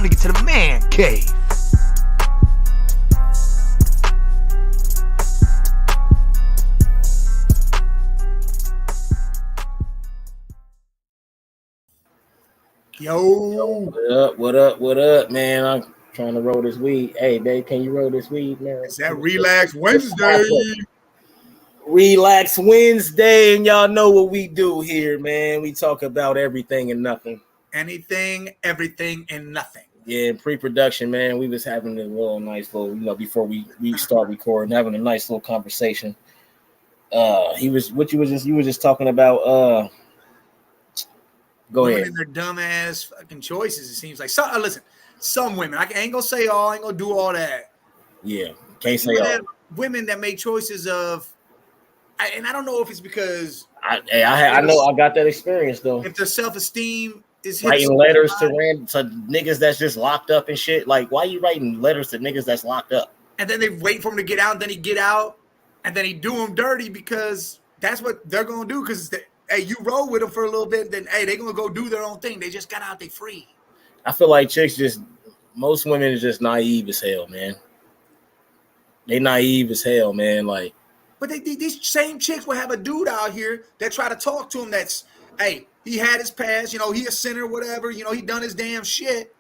time to get to the man cave. Yo. What up, man? I'm trying to roll this weed. Hey, babe, can you roll this weed, man? It's that Relax Wednesday. Relax Wednesday, and y'all know what we do here, man. We talk about everything and nothing. Anything, everything, and nothing. Yeah, pre-production, man. We was having a little nice little, before we start recording, having a nice little conversation. You were just talking about. Go women ahead. And their dumbass fucking choices. It seems like listen, some women. I ain't gonna say all. I ain't gonna do all that. Yeah, can't say all. Women that make choices of, and I don't know if it's because I know I got that experience though. If their self-esteem is writing letters to niggas that's just locked up and shit. Like, why you writing letters to niggas that's locked up? And then they wait for him to get out, and then he get out, and then he do him dirty because that's what they're gonna do. Because hey, you roll with them for a little bit, then hey, they're gonna go do their own thing. They just got out, they free. I feel like most women are just naive as hell, man. They naive as hell, man. Like, but these same chicks will have a dude out here that try to talk to him. That's hey, he had his past, he a sinner, whatever. He done his damn shit,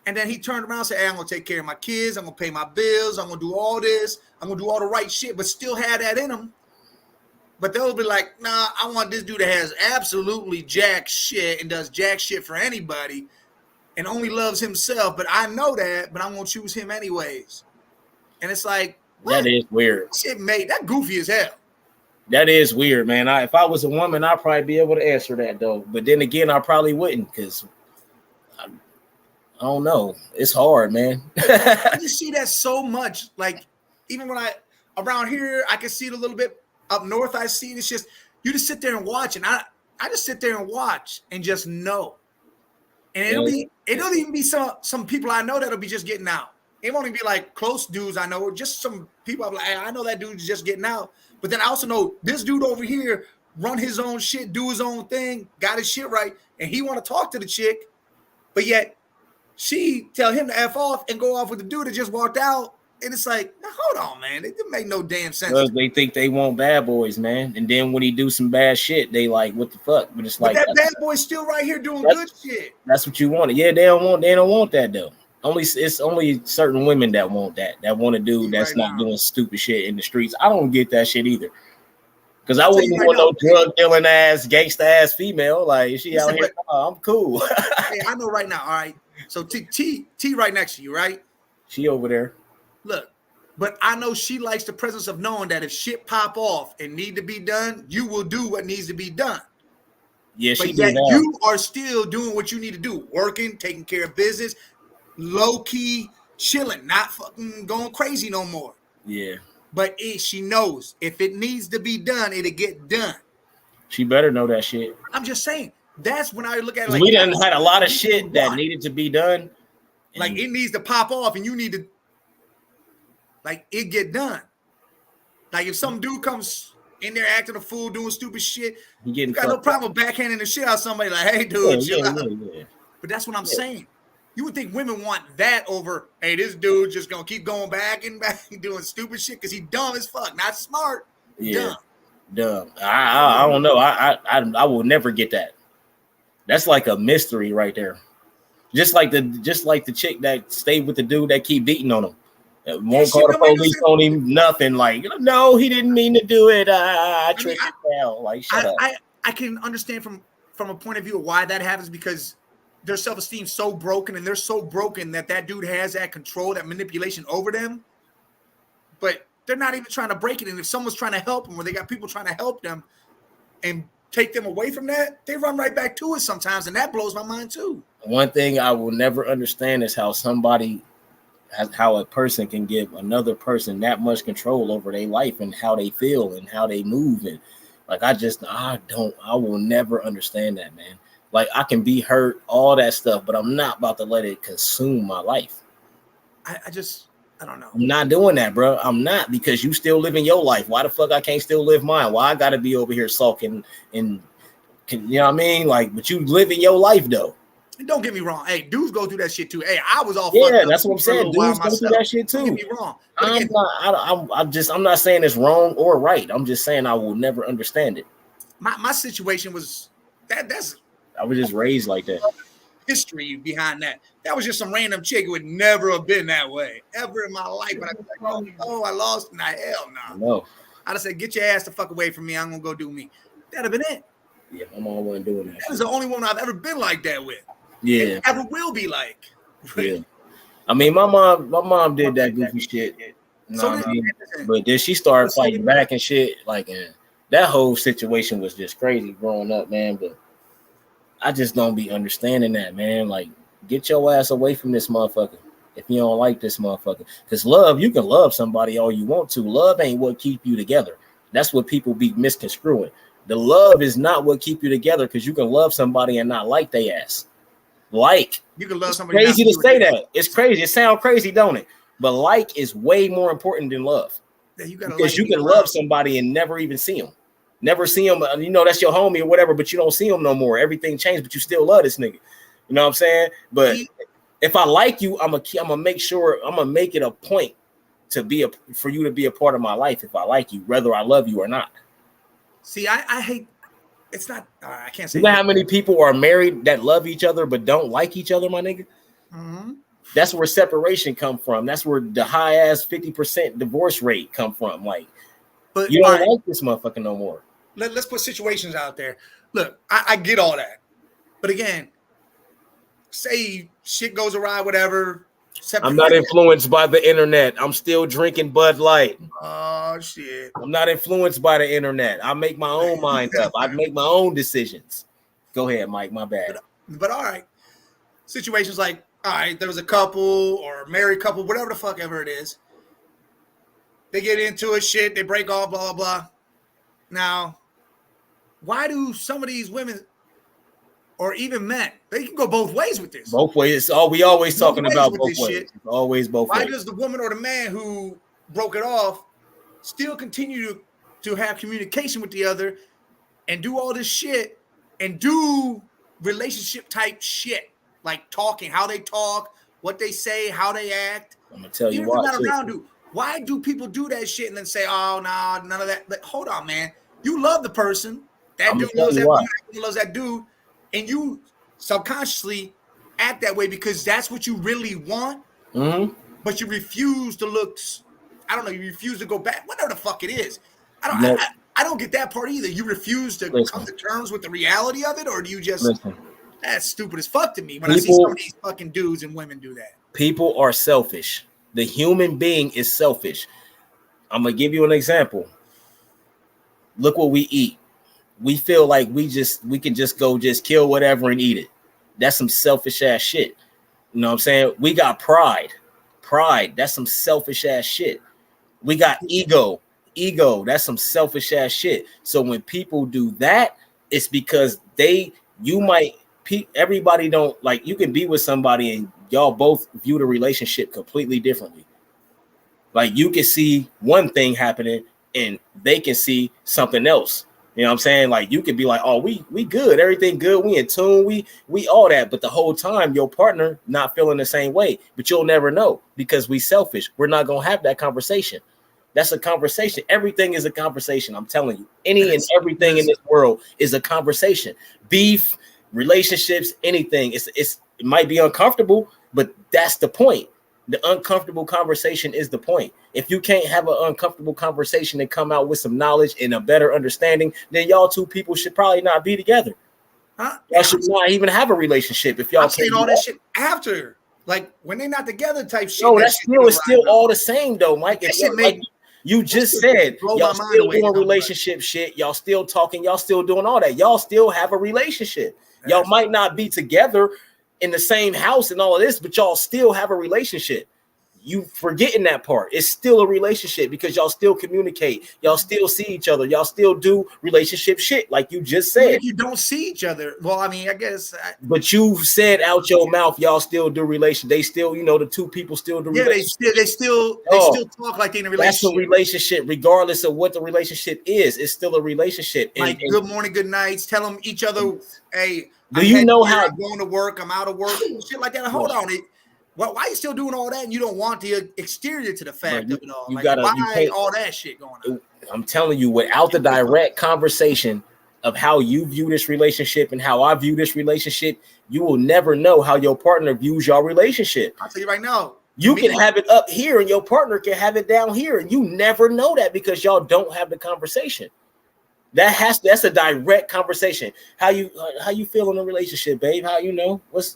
and then he turned around and said, "Hey, I'm gonna take care of my kids. I'm gonna pay my bills. I'm gonna do all this. I'm gonna do all the right shit," but still had that in him. But they'll be like, nah, I want this dude that has absolutely jack shit and does jack shit for anybody and only loves himself. But I know that, but I'm going to choose him anyways. And it's like, what? That is weird. Shit, mate, that goofy as hell. That is weird, man. If I was a woman, I'd probably be able to answer that, though. But then again, I probably wouldn't because I don't know. It's hard, man. I just see that so much. Like, even when around here, I can see it a little bit. Up north, I see it. It's just you just sit there and watch, and I just sit there and watch and just know. And it'll even be some people I know that'll be just getting out. It won't even be like close dudes I know, just some people I'm like, hey, I know that dude's just getting out. But then I also know this dude over here run his own shit, do his own thing, got his shit right, and he want to talk to the chick, but yet she tell him to F off and go off with the dude that just walked out. And it's like, now, hold on, man. It didn't make no damn sense. Because they think they want bad boys, man. And then when he do some bad shit, they like, what the fuck? But it's like that bad boy's still right here doing good shit. That's what you wanted. Yeah, they don't want that though. It's only certain women that want that want a dude that's not doing stupid shit in the streets. I don't get that shit either. Because I wouldn't want no drug dealing ass, gangsta ass female. Like, she out here, I'm cool. Hey, I know right now, all right. So T right next to you, right? She over there. Look, but I know she likes the presence of knowing that if shit pop off and need to be done, you will do what needs to be done. Yeah, but yet you are still doing what you need to do, working, taking care of business, low key, chilling, not fucking going crazy no more. Yeah. But she knows if it needs to be done, it'll get done. She better know that shit. I'm just saying. That's when I look at it. Like, we done had a lot of shit that needed to be done. Like, it needs to pop off, and you need to. Like, it get done. Like, if some dude comes in there acting a fool, doing stupid shit, you got no problem backhanding the shit out of somebody. Like, hey, dude, chill out. Yeah. But that's what I'm saying. You would think women want that over, hey, this dude just going to keep going back and doing stupid shit because he dumb as fuck. Not smart, dumb. I don't know. I will never get that. That's like a mystery right there. Just like the chick that stayed with the dude that keep beating on him. Won't call the police on him, nothing. Like, no, he didn't mean to do it. I tricked him out. Like, shut up. I can understand from a point of view of why that happens because their self-esteem so broken, and they're so broken that dude has that control, that manipulation over them. But they're not even trying to break it. And if someone's trying to help them, or they got people trying to help them and take them away from that, they run right back to it sometimes, and that blows my mind too. One thing I will never understand is how a person can give another person that much control over their life and how they feel and how they move. And like, I will never understand that, man. Like, I can be hurt, all that stuff, but I'm not about to let it consume my life. I don't know. I'm not doing that, bro. I'm not, because you still living your life. Why the fuck I can't still live mine? Why I got to be over here sulking and you know what I mean? Like, but you living your life though. And don't get me wrong. Hey, dudes go through that shit too. Hey, I was all Yeah, fucked up that's what I'm for a saying. little while Dudes go through myself. that shit Don't too. get me wrong. But again, I'm not saying it's wrong or right. I'm just saying I will never understand it. my situation was that's I was just raised like that. history behind that. That was just some random chick who would never have been that way ever in my life. But I'd be like, oh, I lost. Nah, hell no. No. I'd have said, get your ass the fuck away from me. I'm gonna go do me. That'd have been it. Yeah, my mom wasn't doing that. That is the only woman I've ever been like that with. Yeah. And ever will be like. Yeah. I mean, my mom did that goofy shit. So I mean? But then she started fighting back and shit. Like, and that whole situation was just crazy growing up, man. But I just don't be understanding that, man. Like, get your ass away from this motherfucker if you don't like this motherfucker. Because love, you can love somebody all you want to. Love ain't what keep you together. That's what people be misconstruing. The love is not what keep you together, because you can love somebody and not like they ass. Like, you can love somebody. Crazy to say that. It's crazy. It sounds crazy, don't it? But like is way more important than love. Yeah, you gotta because you can love somebody and never even see them. Never see them. You know, that's your homie or whatever, but you don't see them no more. Everything changed, but you still love this nigga. You know what I'm saying? But if I like you, I'm gonna make sure, I'm gonna make it a point to for you to be a part of my life if I like you, whether I love you or not. See, I hate. It's not. I can't say. You know how many people are married that love each other but don't like each other, my nigga? Mm-hmm. That's where separation come from. That's where the high ass 50% divorce rate come from. Like, but you don't like this motherfucker no more. Let's put situations out there. Look, I get all that, but again, say shit goes awry, whatever. I'm not influenced by the internet. I'm still drinking Bud Light. Oh shit! I'm not influenced by the internet. I make my own mind up. I make my own decisions. Go ahead, Mike. My bad. But all right, situations like, all right, there was a couple or married couple, whatever the fuck ever it is. They get into it, shit. They break off, blah blah blah. Now, why do some of these women, or even men, they can go both ways with this? Both ways. Oh, we always talking about both ways. Shit. Always both ways. Why does the woman or the man who broke it off still continue to have communication with the other and do all this shit and do relationship type shit, like talking, how they talk, what they say, how they act? I'm gonna tell you even why. Not around you. Why do people do that shit and then say, "Oh, nah, none of that"? Like, hold on, man. You love the person. That dude loves that woman. That loves that dude, and you subconsciously act that way because that's what you really want. Mm-hmm. But you refuse to look. I don't know. You refuse to go back. Whatever the fuck it is. I don't get that part either. You refuse to come to terms with the reality of it, or do you just? That's stupid as fuck to me when I see some of these fucking dudes and women do that. People are selfish. The human being is selfish. I'm gonna give you an example. Look what we eat. We feel like we can just go kill whatever and eat it. That's some selfish ass shit. You know what I'm saying? We got pride. That's some selfish ass shit. We got ego. That's some selfish ass shit. So when people do that, it's because everybody don't like, you can be with somebody and y'all both view the relationship completely differently. Like, you can see one thing happening and they can see something else. You know what I'm saying? Like, you could be like, oh, we good, everything good, we in tune, we all that. But the whole time your partner not feeling the same way, but you'll never know because we selfish. We're not gonna have that conversation. That's a conversation. Everything is a conversation. I'm telling you, everything in this world is a conversation. Beef, relationships, anything. It might be uncomfortable, but that's the point. The uncomfortable conversation is the point. If you can't have an uncomfortable conversation and come out with some knowledge and a better understanding, then y'all two people should probably not be together. Y'all should not even have a relationship if y'all. I'm saying all that shit after, like when they're not together, type shit. No, it's still all the same though, Mike. Like you just said, y'all still doing relationship shit. Y'all still talking. Y'all still doing all that. Y'all still have a relationship. Y'all might not be together in the same house and all of this, but y'all still have a relationship. you forgetting that part. It's still a relationship because y'all still communicate, y'all still see each other, y'all still do relationship shit, like you just said. If you don't see each other, well, I mean, I guess. But you said out your mouth, y'all still do relation. They still, the two people still do. Yeah, they still talk like they're in a relationship. That's a relationship, regardless of what the relationship is. It's still a relationship. Like good morning, good nights. Tell them each other, hey. Do you know how I'm going to work? I'm out of work. Shit like that. Hold on. Why are you still doing all that and you don't want the exterior to the fact of it all? Why all that shit going on? I'm telling you, without the direct conversation of how you view this relationship and how I view this relationship, you will never know how your partner views your relationship. I'll tell you right now. You can have it up here and your partner can have it down here, and you never know that because y'all don't have the conversation. That's a direct conversation. How you feel in a relationship, babe? How what's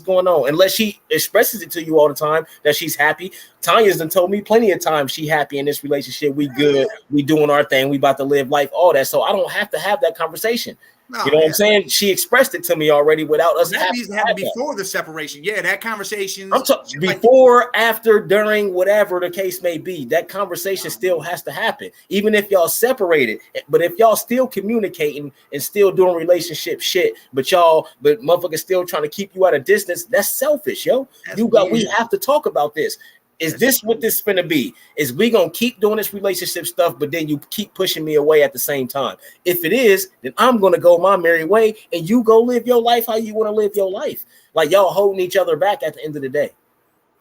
going on? Unless she expresses it to you all the time that she's happy. Tanya's done told me plenty of times she happy in this relationship. We good. We doing our thing. We about to live life. All that. So I don't have to have that conversation. No, you know what I'm saying? She expressed it to me already without us. That needs to happen before the separation. Yeah, that conversation. I'm talking before, after, during, whatever the case may be. That conversation still has to happen, even if y'all separated. But if y'all still communicating and still doing relationship shit, but motherfuckers still trying to keep you at a distance, that's selfish, yo. We have to talk about this. Is this what this finna be? Is we gonna keep doing this relationship stuff, but then you keep pushing me away at the same time? If it is, then I'm gonna go my merry way, and you go live your life how you want to live your life. Like y'all holding each other back at the end of the day.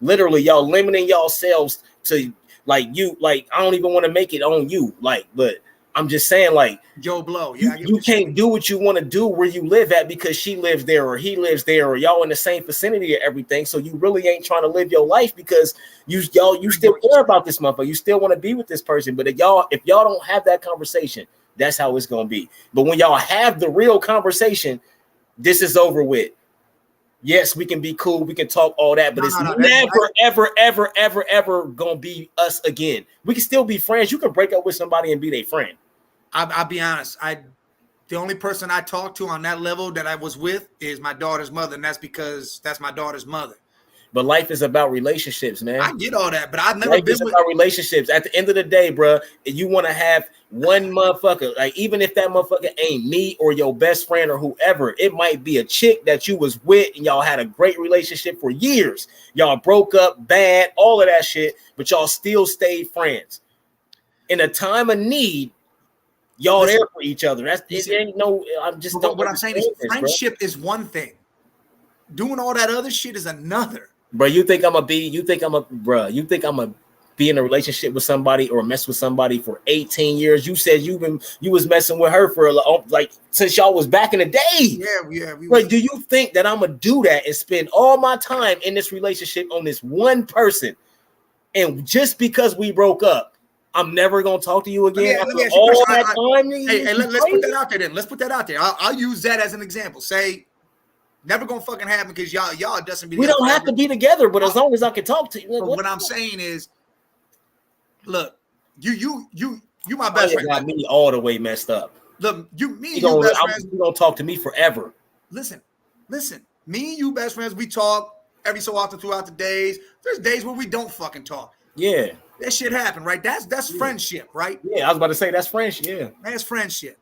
Literally, y'all limiting yourselves to I don't even want to make it on you. But I'm just saying, Joe Blow. Yeah, you can't do what you want to do where you live at because she lives there or he lives there or y'all in the same vicinity or everything. So you really ain't trying to live your life because you still care about this motherfucker. You still want to be with this person. But if y'all don't have that conversation, that's how it's gonna be. But when y'all have the real conversation, this is over with. Yes, we can be cool, we can talk all that, but never, ever gonna be us again. We can still be friends. You can break up with somebody and be their friend. I'll be honest. The only person I talked to on that level that I was with is my daughter's mother, and that's because that's my daughter's mother. But life is about relationships, man. I get all that, but I've never been about relationships. At the end of the day, bro, you want to have one motherfucker. Like even if that motherfucker ain't me or your best friend or whoever, it might be a chick that you was with and y'all had a great relationship for years. Y'all broke up bad, all of that shit, but y'all still stayed friends. In a time of need, y'all there for each other. I'm just. What I'm saying is, friendship is one thing. Doing all that other shit is another. Bro, you think I'm gonna be in a relationship with somebody or mess with somebody for 18 years? You said you was messing with her for since y'all was back in the day. Yeah. Bro, do you think that I'm gonna do that and spend all my time in this relationship on this one person, and just because we broke up, I'm never gonna talk to you again after all that time? Hey, let's put that out there. Then let's put that out there. I'll use that as an example. Say. Never gonna fucking happen because y'all doesn't be. We don't have to be together, but as long as I can talk to you. What I'm saying is, look, you my best friend. Got me all the way messed up. Look, you gonna talk to me forever. Listen, me and you best friends. We talk every so often throughout the days. There's days where we don't fucking talk. Yeah, that shit happen, right? That's friendship, right? Yeah, I was about to say that's friendship. Yeah, that's friendship.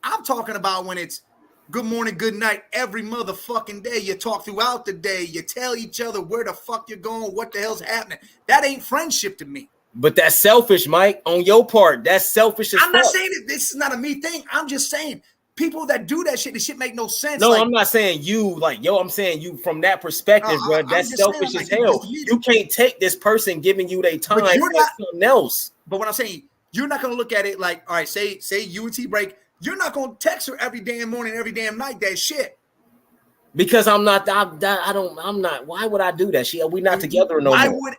I'm talking about when it's. Good morning, good night, every motherfucking day. You talk throughout the day. You tell each other where the fuck you're going, what the hell's happening. That ain't friendship to me. But that's selfish, Mike, on your part. That's selfish as fuck. I'm not saying this is not a me thing. I'm just saying people that do that shit, this shit make no sense. No, I'm not saying you, I'm saying you from that perspective, bro. That's selfish as hell. You can't take this person giving you their time for something else. But what I'm saying, you're not going to look at it like, all right, say you and T break. You're not gonna text her every damn morning, every damn night. That shit. Because I'm not. Why would I do that? We not together no more. Why would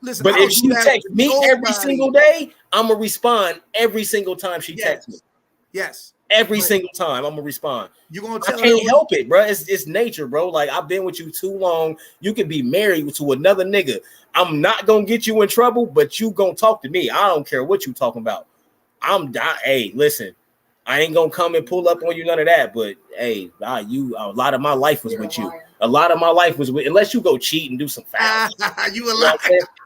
listen? But if she texts me every single day, I'm gonna respond every single time she texts me. Yes. Every single time I'm gonna respond. You gonna tell I can't help it, bro. It's nature, bro. Like I've been with you too long. You can be married to another nigga. I'm not gonna get you in trouble, but you gonna talk to me. I don't care what you talking about. Hey, listen. I ain't gonna come and pull up on you, none of that. But hey, a lot of my life was with you. A lot of my life was with, unless you go cheat and do some foul. You a liar.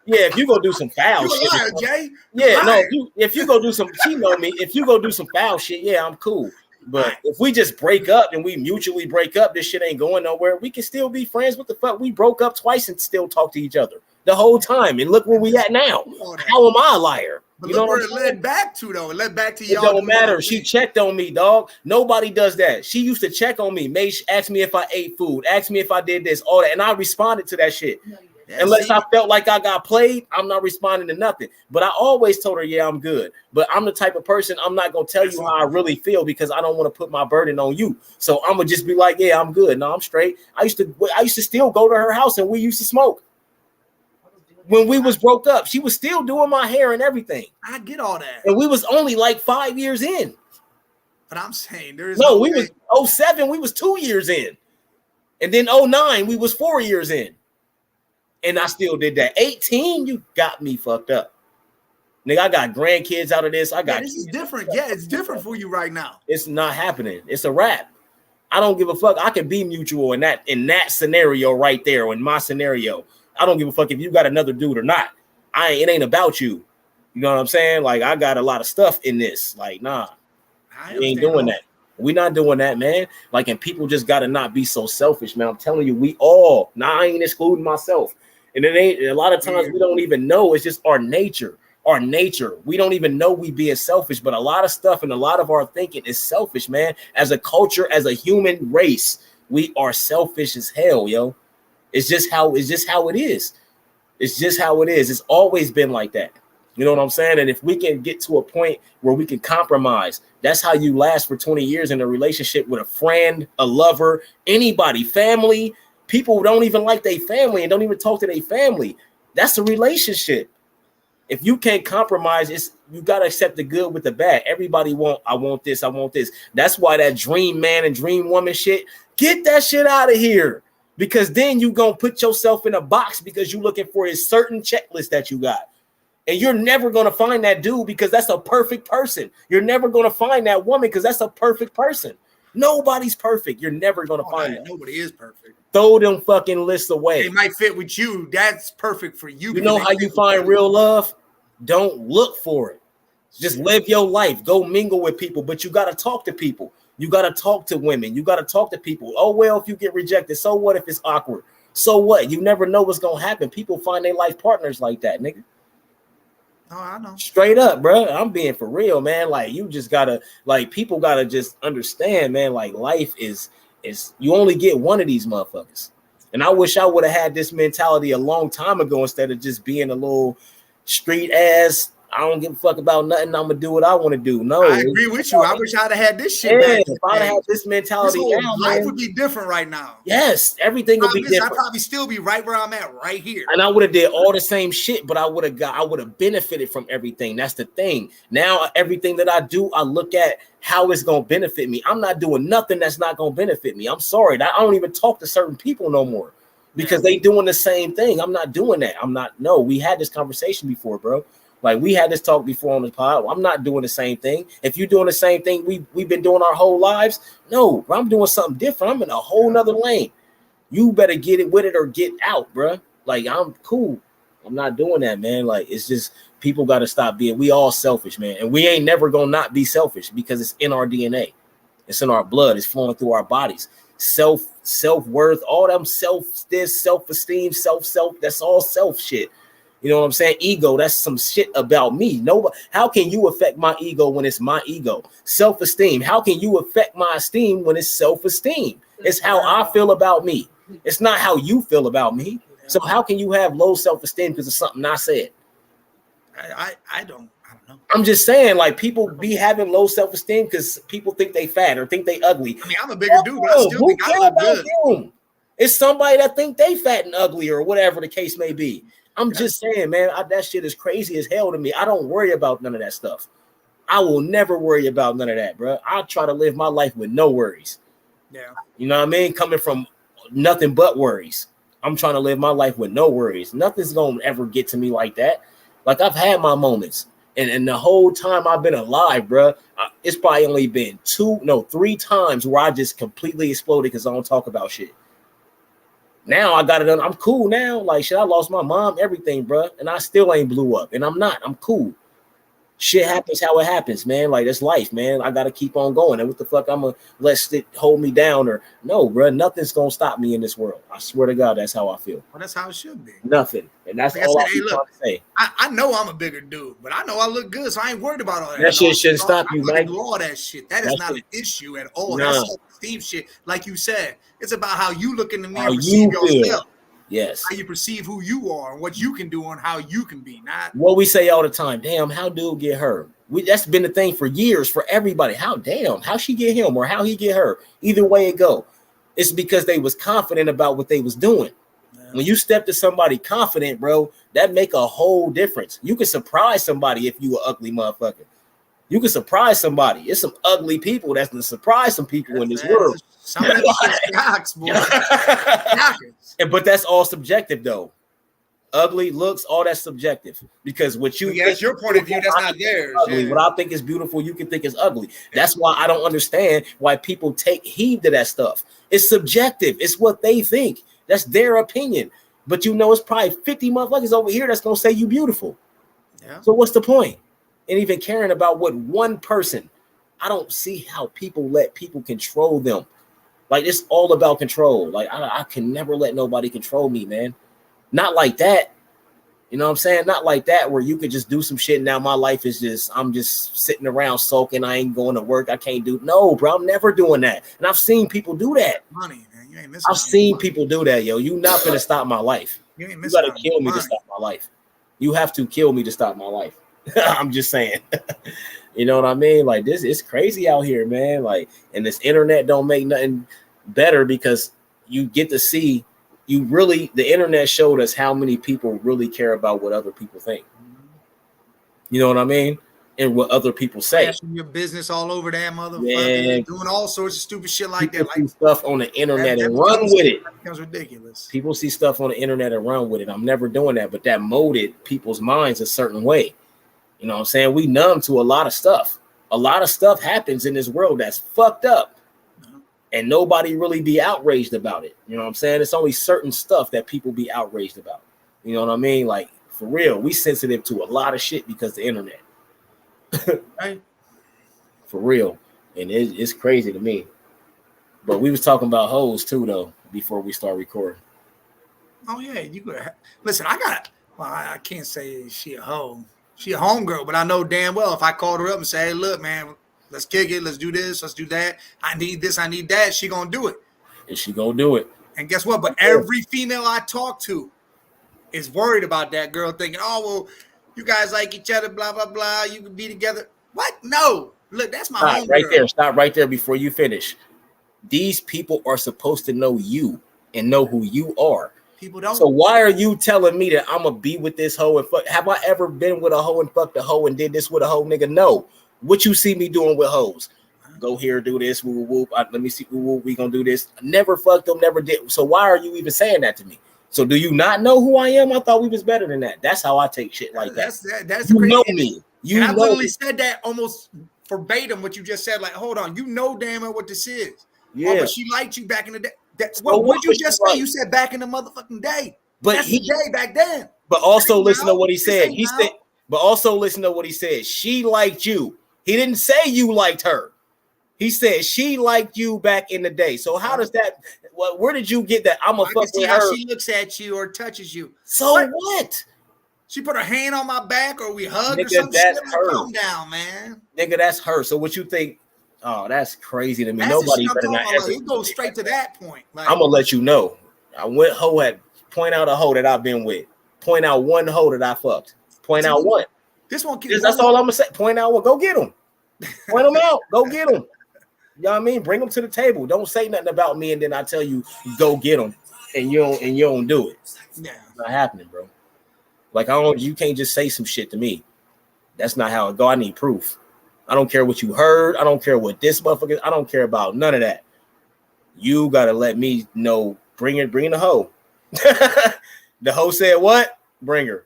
Yeah, if you go do some foul You a shit. liar, Jay. Yeah, no, Liar. if you go do some, she know me. If you go do some foul shit, yeah, I'm cool. But Right. if we just break up and we mutually break up, this shit ain't going nowhere. We can still be friends. What the fuck? We broke up twice and still talk to each other the whole time. And look where we at now. How am I a liar? But You know look what where I'm it saying? led back to, though. It led back to It y'all. don't matter. She checked on me, dog. Nobody does that. She used to check on me, asked me if I ate food, asked me if I did this, all that, and I responded to that shit. Yeah, Unless see? I felt like I got played, I'm not responding to nothing. But I always told her, yeah, I'm good. But I'm the type of person, I'm not going to tell you how I really feel because I don't want to put my burden on you. So I'm going to just be like, yeah, I'm good. No, I'm straight. I used to still go to her house and we used to smoke. When we was broke up, she was still doing my hair and everything. I get all that. And we was only like 5 years in. But I'm saying there is No, way. we was 07, we was 2 years in. And then 09, we was 4 years in. And I still did that. 18, you got me fucked up. Nigga, I got grandkids out of this. I got this is different. Yeah, it's different for you right now. It's not happening. It's a wrap. I don't give a fuck. I can be mutual in that scenario right there, or in my scenario. I don't give a fuck if you got another dude or not. It ain't about you. You know what I'm saying? Like, I got a lot of stuff in this. Like, nah, we ain't doing that. We're not doing that, man. Like, and people just gotta not be so selfish, man. I'm telling you, we all, I ain't excluding myself. And it ain't, a lot of times we don't even know. It's just our nature. Our nature. We don't even know we being selfish, but a lot of stuff and a lot of our thinking is selfish, man. As a culture, as a human race, we are selfish as hell, yo. It's just how it is. It's just how it is. It's always been like that. You know what I'm saying? And if we can get to a point where we can compromise, that's how you last for 20 years in a relationship with a friend, a lover, anybody, family. People who don't even like their family and don't even talk to their family. That's a relationship. If you can't compromise, you gotta accept the good with the bad. Everybody I want this. That's why that dream man and dream woman shit, get that shit out of here. Because then you gonna put yourself in a box because you're looking for a certain checklist that you got. And you're never gonna find that dude because that's a perfect person. You're never gonna find that woman because that's a perfect person. Nobody's perfect. You're never gonna find that. Nobody is perfect. Throw them fucking lists away. They might fit with you. That's perfect for you. You know how you find real love? Don't look for it. Just live your life. Go mingle with people, but you got to talk to people. You got to talk to women. You got to talk to people. Oh, well, if you get rejected, so what if it's awkward? So what? You never know what's going to happen. People find their life partners like that, nigga. Oh, I know. Straight up, bro. I'm being for real, man. Like, you just got to, like, people got to just understand, man, like, life is you only get one of these motherfuckers. And I wish I would have had this mentality a long time ago instead of just being a little street ass. I don't give a fuck about nothing. I'm gonna do what I want to do. No, I agree with you. I wish I'd have had this shit. Yeah, if I'd have had this mentality, life would be different right now. Yes, everything would be different. I'd probably still be right where I'm at right here. And I would have did all the same shit, but I would have benefited from everything. That's the thing. Now everything that I do, I look at how it's gonna benefit me. I'm not doing nothing that's not gonna benefit me. I'm sorry. I don't even talk to certain people no more because they doing the same thing. I'm not doing that. No, we had this conversation before, bro. Like, we had this talk before on the pod. I'm not doing the same thing. If you're doing the same thing we've been doing our whole lives, no, I'm doing something different. I'm in a whole nother lane. You better get it with it or get out, bro. Like, I'm cool. I'm not doing that, man. Like, it's just people got to stop being. We all selfish, man. And we ain't never going to not be selfish because it's in our DNA. It's in our blood. It's flowing through our bodies. Self-worth, all them self-esteem, self, that's all self shit. You know what I'm saying? Ego, that's some shit about me. Nobody, how can you affect my ego when it's my ego? Self-esteem, how can you affect my esteem when it's self-esteem? It's how I feel about me. It's not how you feel about me. So how can you have low self-esteem because of something I said? I don't know. I'm just saying, like, people be having low self-esteem because people think they fat or think they ugly. I mean, I'm a bigger dude, but I still think I look good. You? It's somebody that think they fat and ugly or whatever the case may be. I'm just saying, man, that shit is crazy as hell to me. I don't worry about none of that stuff. I will never worry about none of that, bro. I try to live my life with no worries. Yeah. You know what I mean? Coming from nothing but worries. I'm trying to live my life with no worries. Nothing's going to ever get to me like that. Like, I've had my moments. And the whole time I've been alive, bro, it's probably only been 3 times where I just completely exploded because I don't talk about shit. Now I got it done. I'm cool now. Like shit, I lost my mom, everything, bro, and I still ain't blew up, and I'm not. I'm cool. Shit happens how it happens, man. Like that's life, man. I gotta keep on going. And what the fuck I'm gonna let it hold me down or no, bro? Nothing's gonna stop me in this world. I swear to God, that's how I feel. Well, that's how it should be. Nothing, and that's like all I said, keep trying to say. I know I'm a bigger dude, but I know I look good, so I ain't worried about all that. That shit shouldn't stop you, man. Do all that shit. That is not an issue at all. That's self-esteem shit. Like you said, it's about how you look in the mirror and perceive yourself. Yes. How you perceive who you are and what you can do and how you can be. Not what we say all the time. Damn, how dude get her? That's been the thing for years for everybody. How she get him or how he get her? Either way it go, it's because they was confident about what they was doing. Yeah. When you step to somebody confident, bro, that make a whole difference. You can surprise somebody if you an ugly motherfucker. You can surprise somebody. It's some ugly people that's gonna surprise some people in this world. Some of them shocks, boy. But that's all subjective, though. Ugly looks, all that's subjective. Because what you that's your point of view, that's not theirs. Yeah. What I think is beautiful, you can think is ugly. That's why I don't understand why people take heed to that stuff. It's subjective. It's what they think. That's their opinion. But it's probably 50 motherfuckers over here that's gonna say you beautiful. Yeah. So what's the point? And even caring about what one person. I don't see how people let people control them. Like it's all about control. Like I can never let nobody control me, man. Not like that. You know what I'm saying? Not like that where you could just do some shit. And now my life is I'm just sitting around sulking. I ain't going to work. I can't do. No, bro, I'm never doing that. And I've seen people do that. Money, man. You ain't missing. I've seen people do that, yo. You not gonna stop my life. You gotta kill me to stop my life. You have to kill me to stop my life. I'm just saying. You know what I mean? Like this is crazy out here, man. Like, and this internet don't make nothing better because you get to see the internet showed us how many people really care about what other people think. You know what I mean? And what other people say. Your business all over that motherfucker. Doing all sorts of stupid shit like people that. See stuff on the internet and run with it. That becomes ridiculous. People see stuff on the internet and run with it. I'm never doing that, but that molded people's minds a certain way. You know what I'm saying? We numb to a lot of stuff. A lot of stuff happens in this world that's fucked up. And nobody really be outraged about it. You know what I'm saying? It's only certain stuff that people be outraged about. You know what I mean? Like, for real, we sensitive to a lot of shit because of the internet. Right? For real. And it's crazy to me. But we was talking about hoes too, though, before we start recording. Oh, yeah. You could listen, I can't say she a hoe. She a homegirl, but I know damn well if I called her up and say, hey, look, man, let's kick it. Let's do this. Let's do that. I need this. I need that. She gonna do it. And she gonna do it. And guess what? But every female I talk to is worried about that girl thinking, oh, well, you guys like each other, blah, blah, blah. You can be together. What? No. Look, that's my homegirl. Right there. Stop right there before you finish. These people are supposed to know you and know who you are. People don't. So why are you telling me that I'm gonna be with this hoe and fuck? Have I ever been with a hoe and fucked a hoe and did this with a hoe, nigga? No. What you see me doing with hoes? Go here, do this, whoop, whoop. Let me see, whoop, we gonna do this. Never fucked them, never did. So why are you even saying that to me? So do you not know who I am? I thought we was better than that. That's how I take shit like that. That's you crazy. Know me. You and know I literally me. said that almost verbatim what you just said. Like, hold on, you know damn well what this is. Yeah. Oh, but she liked you back in the day. What did you just say? Like? You said back in the motherfucking day. But that's the day back then. But also listen to what he said. He said, but also listen to what he said. She liked you. He didn't say you liked her. He said she liked you back in the day. So how does that? Where did you get that? I'm a fuck with her. How she looks at you or touches you. So what? She put her hand on my back or we hugged or something. That's her. Calm down, man. Nigga, that's her. So what you think? Oh, that's crazy to me. Nobody better not ever. It goes straight to that point. Like, I'm gonna let you know. I went hoe at point out a hoe that I've been with. Point out one hoe that I fucked. Point out one. This one. That's all I'm gonna say. Point out one. Go get them. Point them out. Go get them. You know what I mean? Bring them to the table. Don't say nothing about me, and then I tell you go get them, and you don't do it. Yeah, it's not happening, bro. Like you can't just say some shit to me. That's not how it go. I need proof. I don't care what you heard. I don't care what this motherfucker. I don't care about none of that. You gotta let me know. Bring the hoe. The hoe said what? Bring her.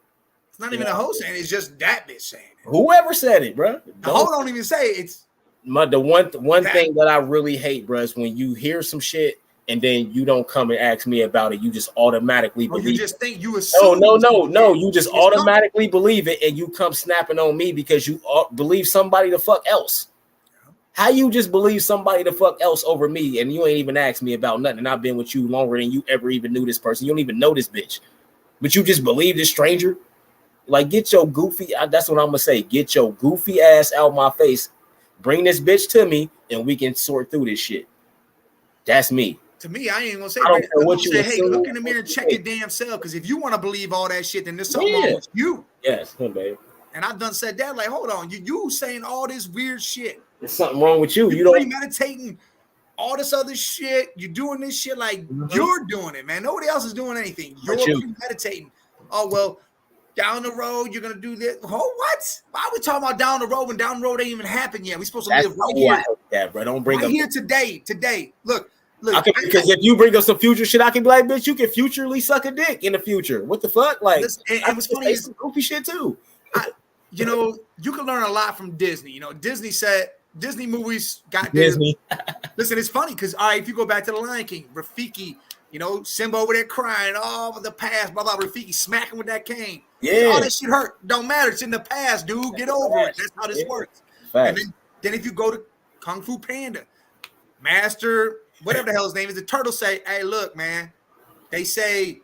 It's not even a hoe saying. It's just that bitch saying it. Whoever said it, bro. The hoe don't even say it. It's the one thing that I really hate, bro, is when you hear some shit and then you don't come and ask me about it. You just automatically believe. You just think you assume. No. You just automatically believe it, and you come snapping on me because you believe somebody the fuck else. How you just believe somebody the fuck else over me, and you ain't even asked me about nothing, and I've been with you longer than you ever even knew this person. You don't even know this bitch, but you just believe this stranger. Like, get your goofy. That's what I'm gonna say. Get your goofy ass out my face. Bring this bitch to me, and we can sort through this shit. That's me. To me, I ain't gonna say. I don't care what you say. Hey, look in the mirror and check your damn self. Because if you want to believe all that shit, then there's something wrong with you. Yes, babe. And I've done said that. Like, hold on, you saying all this weird shit. There's something wrong with you. You don't meditating, all this other shit. You're doing this shit like you're doing it, man. Nobody else is doing anything. You're meditating. Oh well, down the road you're gonna do this. Oh, what? Why are we talking about down the road when down the road ain't even happened yet? We're supposed to live right here. That, bro. Don't bring right up here today. Look. Because if you bring up some future shit, I can be like, bitch, you can futurely suck a dick in the future. What the fuck? Like, and what's funny is some goofy shit too. You can learn a lot from Disney. Disney movies got Disney. Listen, it's funny because all right, if you go back to the Lion King, Rafiki, Simba over there crying all of the past, blah blah. Rafiki smacking with that cane. Yeah, all that shit hurt. Don't matter. It's in the past, dude. Get over it. That's how this works. Fact. And then if you go to Kung Fu Panda, Master, whatever the hell his name is, the turtle say, "Hey, look, man. They say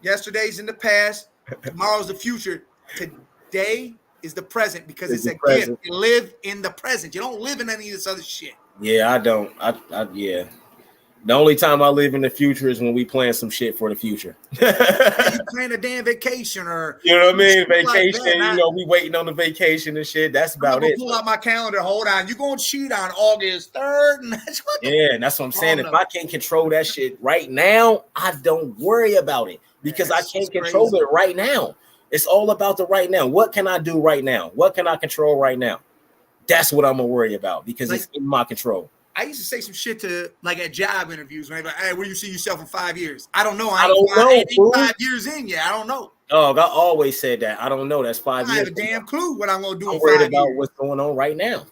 yesterday's in the past, tomorrow's the future. Today is the present because it's a gift. You live in the present. You don't live in any of this other shit." Yeah, I don't. Yeah. The only time I live in the future is when we plan some shit for the future. You plan a damn vacation or you know what I mean? Vacation, like we waiting on the vacation and shit. That's about it. Pull out my calendar. Hold on. You're gonna cheat on August 3rd. And that's what that's what I'm saying. If I can't control that shit right now, I don't worry about it because I can't control it right now. It's all about the right now. What can I do right now? What can I control right now? That's what I'm gonna worry about because it's in my control. I used to say some shit to like at job interviews, man. Like, hey, where do you see yourself in 5 years? I don't know. I ain't 5 years in yet. I don't know. Oh, I always said that. I don't know. That's 5 years. I have a damn clue what I'm gonna do. I'm worried about what's going on right now.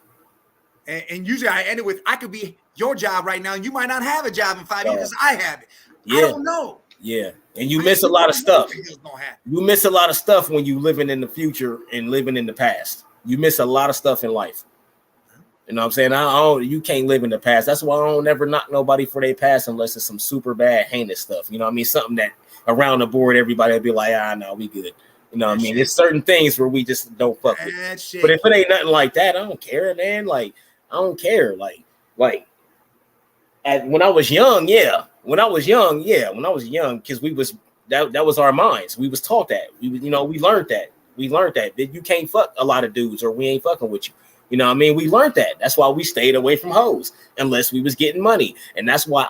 And usually I end it with, I could be your job right now. And you might not have a job in 5 years because I have it. Yeah. I don't know. Yeah. And you miss a lot of stuff. You miss a lot of stuff when you living in the future and living in the past. You miss a lot of stuff in life. You know what I'm saying? You can't live in the past. That's why I don't ever knock nobody for their past unless it's some super bad, heinous stuff. You know what I mean? Something that around the board, everybody will be like, no, we good. You know what I mean? There's certain things where we just don't fuck with. But if it ain't nothing like that, I don't care, man. Like, I don't care. Like when I was young, When I was young, because we was that was our minds. We was taught that. We learned that. That you can't fuck a lot of dudes or we ain't fucking with you. You know what I mean? We learned that. That's why we stayed away from hoes unless we was getting money. And that's why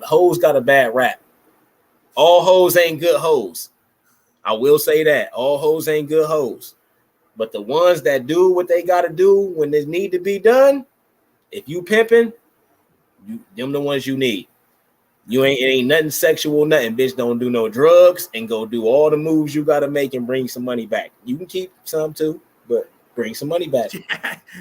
hoes got a bad rap. All hoes ain't good hoes. I will say that. All hoes ain't good hoes. But the ones that do what they got to do when they need to be done, if you pimping, them the ones you need. It ain't nothing sexual, nothing. Bitch, don't do no drugs and go do all the moves you got to make and bring some money back. You can keep some too, but bring some money back.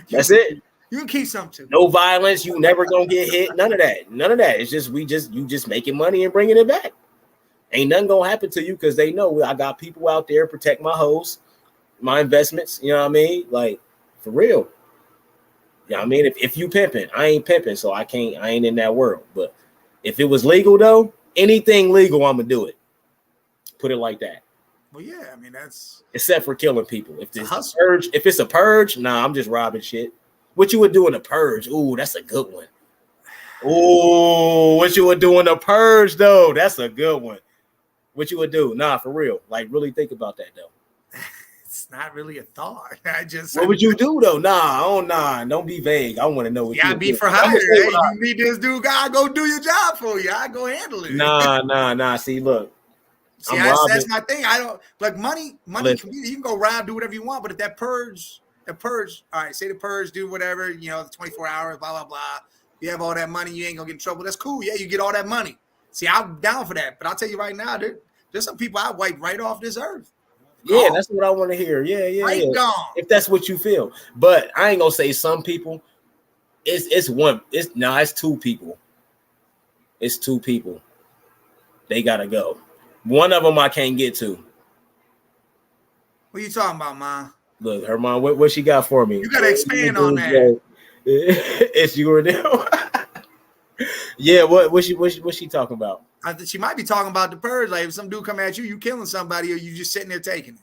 That's it. You can keep some too. No violence. You never gonna get hit. None of that. It's just you just making money and bringing it back. Ain't nothing gonna happen to you because they know I got people out there protect my hoes, my investments. You know what I mean? Like for real. Yeah, I mean if you pimping, I ain't pimping, so I ain't in that world. But if it was legal though, anything legal, I'm gonna do it. Put it like that. Well, yeah, I mean that's except for killing people. If it's a purge, nah, I'm just robbing shit. What you would do in a purge? Ooh, that's a good one. Ooh, what you would do in a purge though? That's a good one. What you would do? Nah, for real. Like really think about that though. It's not really a thought. What would you do though? Don't be vague. I want to know what you be for hire. Hey, you need this dude. Gotta go do your job for you. I go handle it. Nah. See, look. See, that's my thing. I don't like money. You can go rob, do whatever you want, but if that purge, all right, say the purge, do whatever, the 24 hours, blah, blah, blah. You have all that money, you ain't gonna get in trouble. That's cool. Yeah, you get all that money. See, I'm down for that. But I'll tell you right now, there's some people I wipe right off this earth. Yeah, that's what I want to hear. Yeah. Gone. If that's what you feel. But I ain't gonna say some people. It's two people. It's 2 people. They gotta go. One of them I can't get to. What you talking about, man? Look, Herman, what she got for me? You gotta expand on that. It's you or them. Yeah, what she talking about? I think she might be talking about the purge. Like if some dude come at you, you killing somebody, or you just sitting there taking it.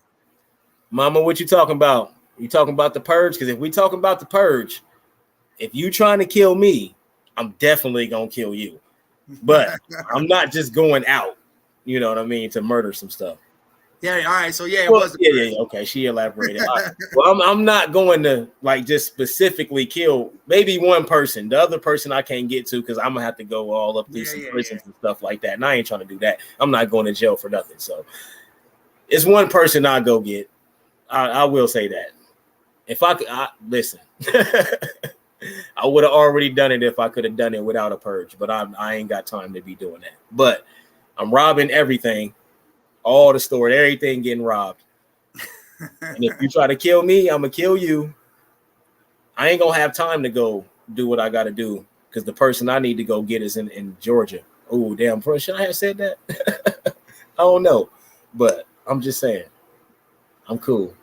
Mama, what you talking about? You talking about the purge? Because if we talking about the purge, if you trying to kill me, I'm definitely gonna kill you. But I'm not just going out, you know what I mean, to murder some stuff. Yeah, all right. So it was yeah. Okay, she elaborated. Right. Well, I'm not going to like just specifically kill maybe one person. The other person I can't get to because I'm gonna have to go all up through some prisons and stuff like that. And I ain't trying to do that. I'm not going to jail for nothing. So it's one person I'll go get. I will say that. If I could listen, I would have already done it if I could have done it without a purge, but I ain't got time to be doing that. But I'm robbing everything. All the store, everything getting robbed. And if you try to kill me, I'm gonna kill you. I ain't gonna have time to go do what I gotta do because the person I need to go get is in Georgia. Oh, damn, bro, should I have said that? I don't know, but I'm just saying, I'm cool.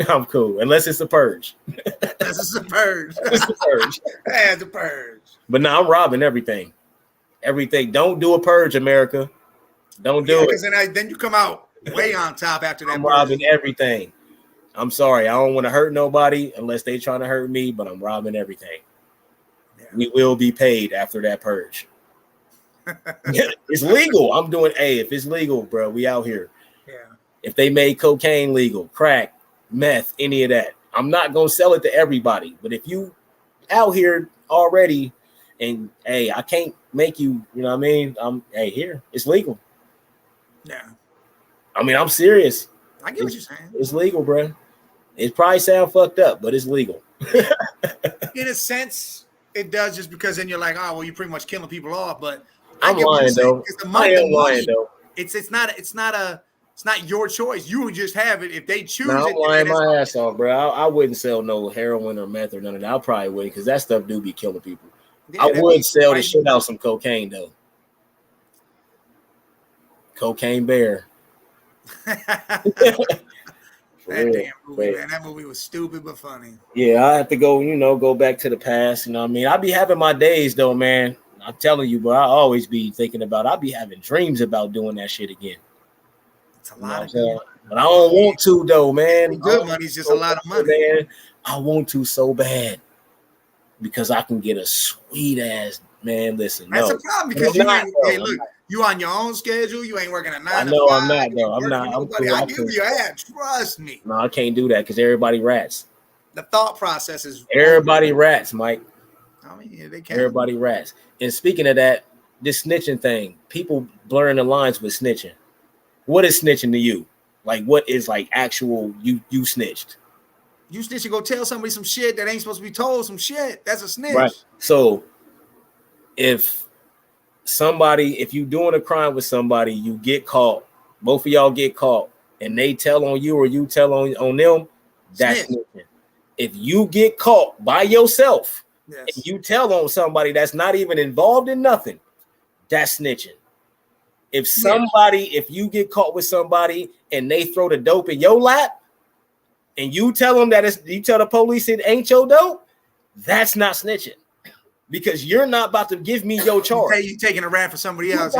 I'm cool, unless it's a purge. Unless it's a purge. It's a purge. Yeah, it's a purge. But now I'm robbing everything. Everything. Don't do a purge, America. Don't do it. Because then you come out way on top after that. I'm robbing everything. I'm sorry. I don't want to hurt nobody unless they trying to hurt me, but I'm robbing everything. Yeah. We will be paid after that purge. It's legal. I'm doing if it's legal, bro, we out here. Yeah. If they made cocaine legal, crack, meth, any of that, I'm not gonna sell it to everybody. But if you out here already and I can't make you, you know what I mean? Here, it's legal. Yeah. I mean, I'm serious. I get what you're saying. It's legal, bro. It probably sound fucked up, but it's legal. In a sense, it does just because then you're like, oh, well, you're pretty much killing people off. But I'm lying though. I am lying though. It's not your choice. You would just have it if they choose it. I'm lying my ass off, bro. I wouldn't sell no heroin or meth or none of that. I probably wouldn't because that stuff do be killing people. Yeah, I would sell the shit out some cocaine though. Cocaine Bear. That damn movie, man. That movie was stupid but funny. Yeah, I have to go back to the past. You know what I mean? I be having my days though, man. I'm telling you, but I always be thinking about. I be having dreams about doing that shit again. It's a lot of money. But I don't want to though, man. Good money's just a lot of money, man. I want to so bad because I can get a sweet ass man. Listen, that's a problem because you on your own schedule. You ain't working a 9 to 5. I know I'm not though. I'm not. I'm cool. I give you ad. Trust me. No, I can't do that because everybody rats. The thought process is everybody rats, Mike. I mean, they can. Everybody rats. And speaking of that, this snitching thing, people blurring the lines with snitching. What is snitching to you? Like, what is like actual you snitched? You snitch and go tell somebody some shit that ain't supposed to be told some shit. That's a snitch. Right. So if you doing a crime with somebody, you get caught, both of y'all get caught, and they tell on you or you tell on them, that's snitching. If you get caught by yourself and you tell on somebody that's not even involved in nothing, that's snitching. If you get caught with somebody and they throw the dope in your lap and you tell them you tell the police it ain't your dope, that's not snitching. Because you're not about to give me your charge. Hey, you taking a rap for somebody else.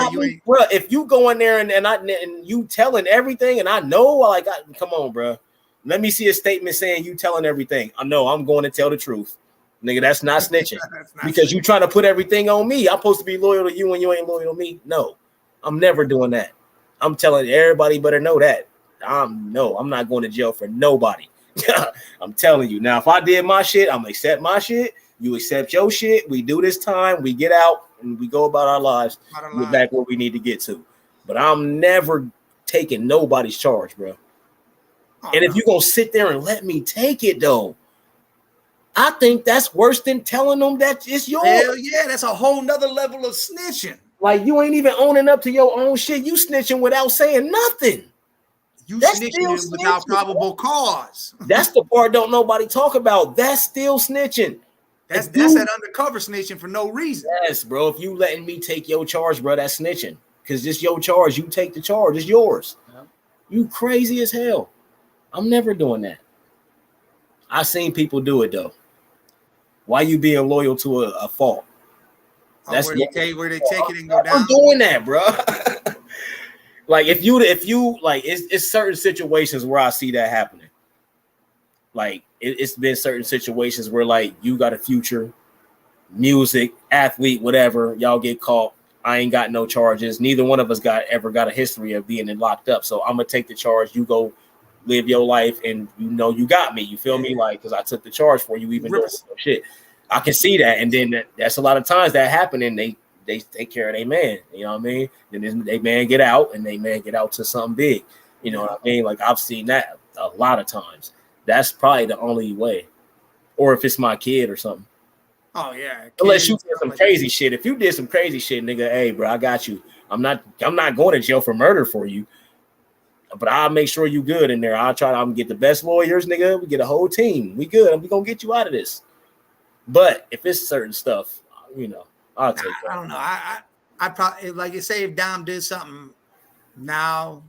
Bro, if you go in there and you telling everything, and I know, come on, bro. Let me see a statement saying you telling everything. I know I'm going to tell the truth. Nigga, that's not snitching. Because you trying to put everything on me. I'm supposed to be loyal to you and you ain't loyal to me. No, I'm never doing that. I'm telling everybody better know that. I'm not going to jail for nobody. I'm telling you. Now, if I did my shit, I'm gonna accept my shit. You accept your shit. We do this time. We get out and we go about our lives. We're back where we need to get to. But I'm never taking nobody's charge, bro. And if you're going to sit there and let me take it, though, I think that's worse than telling them that it's yours. Hell yeah, that's a whole nother level of snitching. Like, you ain't even owning up to your own shit. You snitching without saying nothing. You snitching without probable cause. That's the part don't nobody talk about. That's still snitching. That's that undercover snitching for no reason. Yes, bro. If you letting me take your charge, bro, that's snitching. Because it's your charge. You take the charge. It's yours. Yeah. You crazy as hell. I'm never doing that. I seen people do it though. Why you being loyal to a fault? That's where they take it and go down. I'm doing that, bro. Like if you like, it's certain situations where I see that happening. Like it's been certain situations where like you got a future, music, athlete, whatever. Y'all get caught. I ain't got no charges. Neither one of us ever got a history of being locked up. So I'm gonna take the charge. You go live your life, and you know you got me. You feel me? Like because I took the charge for you, even doing some shit. I can see that, and then that's a lot of times that happen, and they take care of their man. You know what I mean? Then they man get out, and they man get out to something big. You know what I mean? Like I've seen that a lot of times. That's probably the only way, or if it's my kid or something. Oh yeah. Unless you did some crazy shit. If you did some crazy shit, nigga, hey, bro, I got you. I'm not going to jail for murder for you. But I'll make sure you good in there. I'm gonna get the best lawyers, nigga. We get a whole team. We good. We gonna get you out of this. But if it's certain stuff, you know, I'll take that. I don't know. I probably like you say if Dom did something now.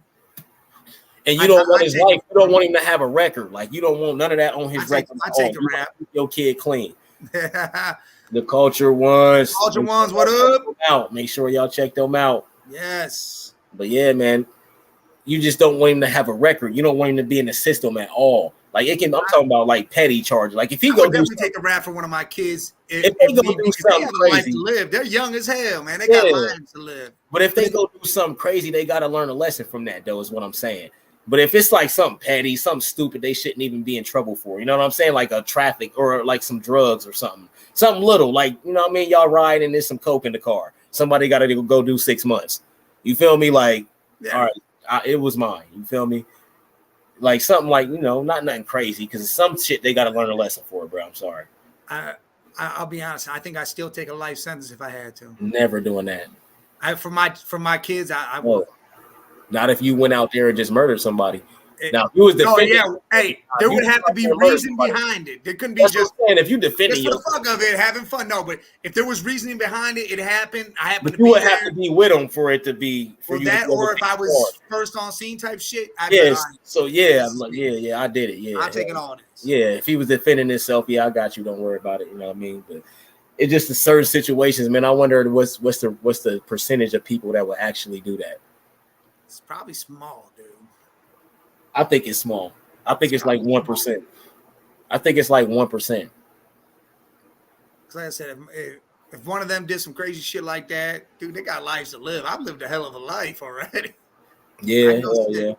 And you don't want his life. You don't want him to have a record. Like you don't want none of that on his record. I take a rap. Keep your kid clean. The Culture Ones. Culture Ones, what up? Out. Make sure y'all check them out. Yes. But yeah, man, you just don't want him to have a record. You don't want him to be in the system at all. Like it can. I'm talking about like petty charges. Like if he go definitely take a rap for one of my kids. If they go do something crazy, to live. They're young as hell, man. They got lives to live. But if they go do something crazy, they got to learn a lesson from that. Though is what I'm saying. But if it's like something petty, something stupid, they shouldn't even be in trouble for. You know what I'm saying? Like a traffic or like some drugs or something little. Like you know what I mean? Y'all ride and there's some coke in the car. Somebody got to go do 6 months. You feel me? Like all right, it was mine. You feel me? Like something like, you know, not nothing crazy because some shit they got to learn a lesson for, bro. I'm sorry. I'll be honest. I think I still take a life sentence if I had to. Never doing that. For my kids, I would. Not if you went out there and just murdered somebody. Now, if you was defending, hey, there would have to be reason behind it. There couldn't be just if you defending just for the fuck of it, having fun. No, but if there was reasoning behind it, it happened. I happened to be you would have to be with them for it to be for that, or if I was first on scene type shit. Yes. So I'm like, yeah, I did it. Yeah, I'm taking all this. Yeah, if he was defending himself, yeah, I got you. Don't worry about it. You know what I mean? But it's just in certain situations, man. I wonder what's the percentage of people that will actually do that. It's probably small, dude. I think it's small. I think it's like 1%. I think it's like 1%. Because like I said, if one of them did some crazy shit like that, dude, they got lives to live. I've lived a hell of a life already. Yeah, yeah.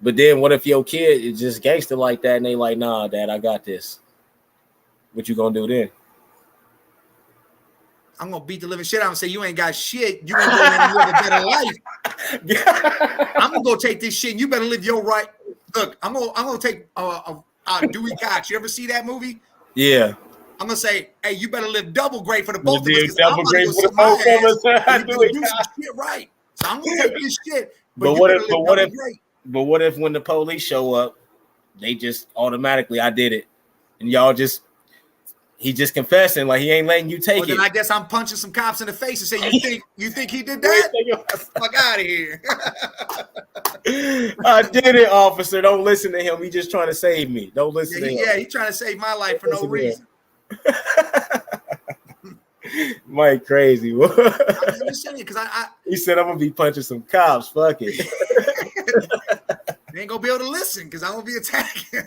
But then what if your kid is just gangster like that and they like, nah, Dad, I got this. What you gonna do then? I'm gonna beat the living shit out and say you ain't got shit. You ain't gonna live a better life. I'm gonna go take this shit. And you better live your right. Look, I'm gonna take Dewey Cox. You ever see that movie? Yeah. I'm gonna say, hey, you better live double great for the both of us. Double great for the both of us. Do some shit right. So I'm gonna take this shit. But what if when the police show up, they just automatically I did it, and y'all just. He just confessing like he ain't letting you take it. Then I guess I'm punching some cops in the face and say, "You think he did that? Fuck out of here!" I did it, officer. Don't listen to him. He just trying to save me. Don't listen to him. Yeah, he's trying to save my life for no reason. Mike, crazy. I'm just saying because he said I'm gonna be punching some cops. Fuck it. They ain't gonna be able to listen because I'm gonna be attacking.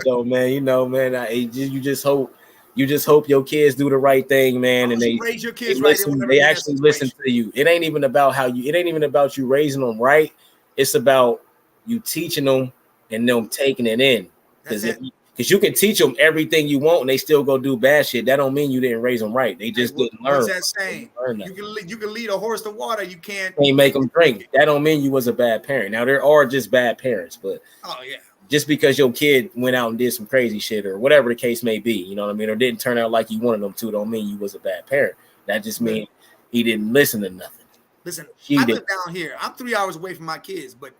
No, man. You know, man. You just hope. You just hope your kids do the right thing, man, and they raise your kids right. They actually listen to you. It ain't even about It ain't even about you raising them right. It's about you teaching them and them taking it in. Because you can teach them everything you want, and they still go do bad shit. That don't mean you didn't raise them right. They just didn't learn. What's that saying? You can lead a horse to water. You can't make them drink. That don't mean you was a bad parent. Now there are just bad parents, but just because your kid went out and did some crazy shit or whatever the case may be, you know what I mean, or didn't turn out like you wanted them to, don't mean you was a bad parent. That just means he didn't listen to nothing. Listen, I live down here. I'm 3 hours away from my kids, but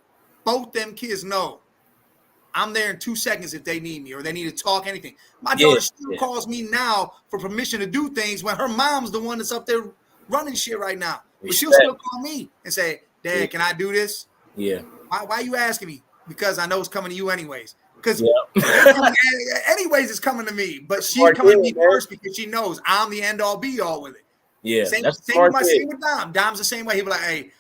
both them kids know I'm there in 2 seconds if they need me or they need to talk anything. My Yeah, daughter still yeah. calls me now for permission to do things when her mom's the one that's up there running shit right now. But she'll Respect. still call me and say, Dad, Yeah. can I do this? Yeah. Why are you asking me? Because I know it's coming to you anyways. Because Yeah. anyways, it's coming to me. But she's Smart coming to kid, me man. first because she knows I'm the end all be all with it. Yeah, Same that's a with smart kid. with Dom. Dom's the same way. He'll be like, hey,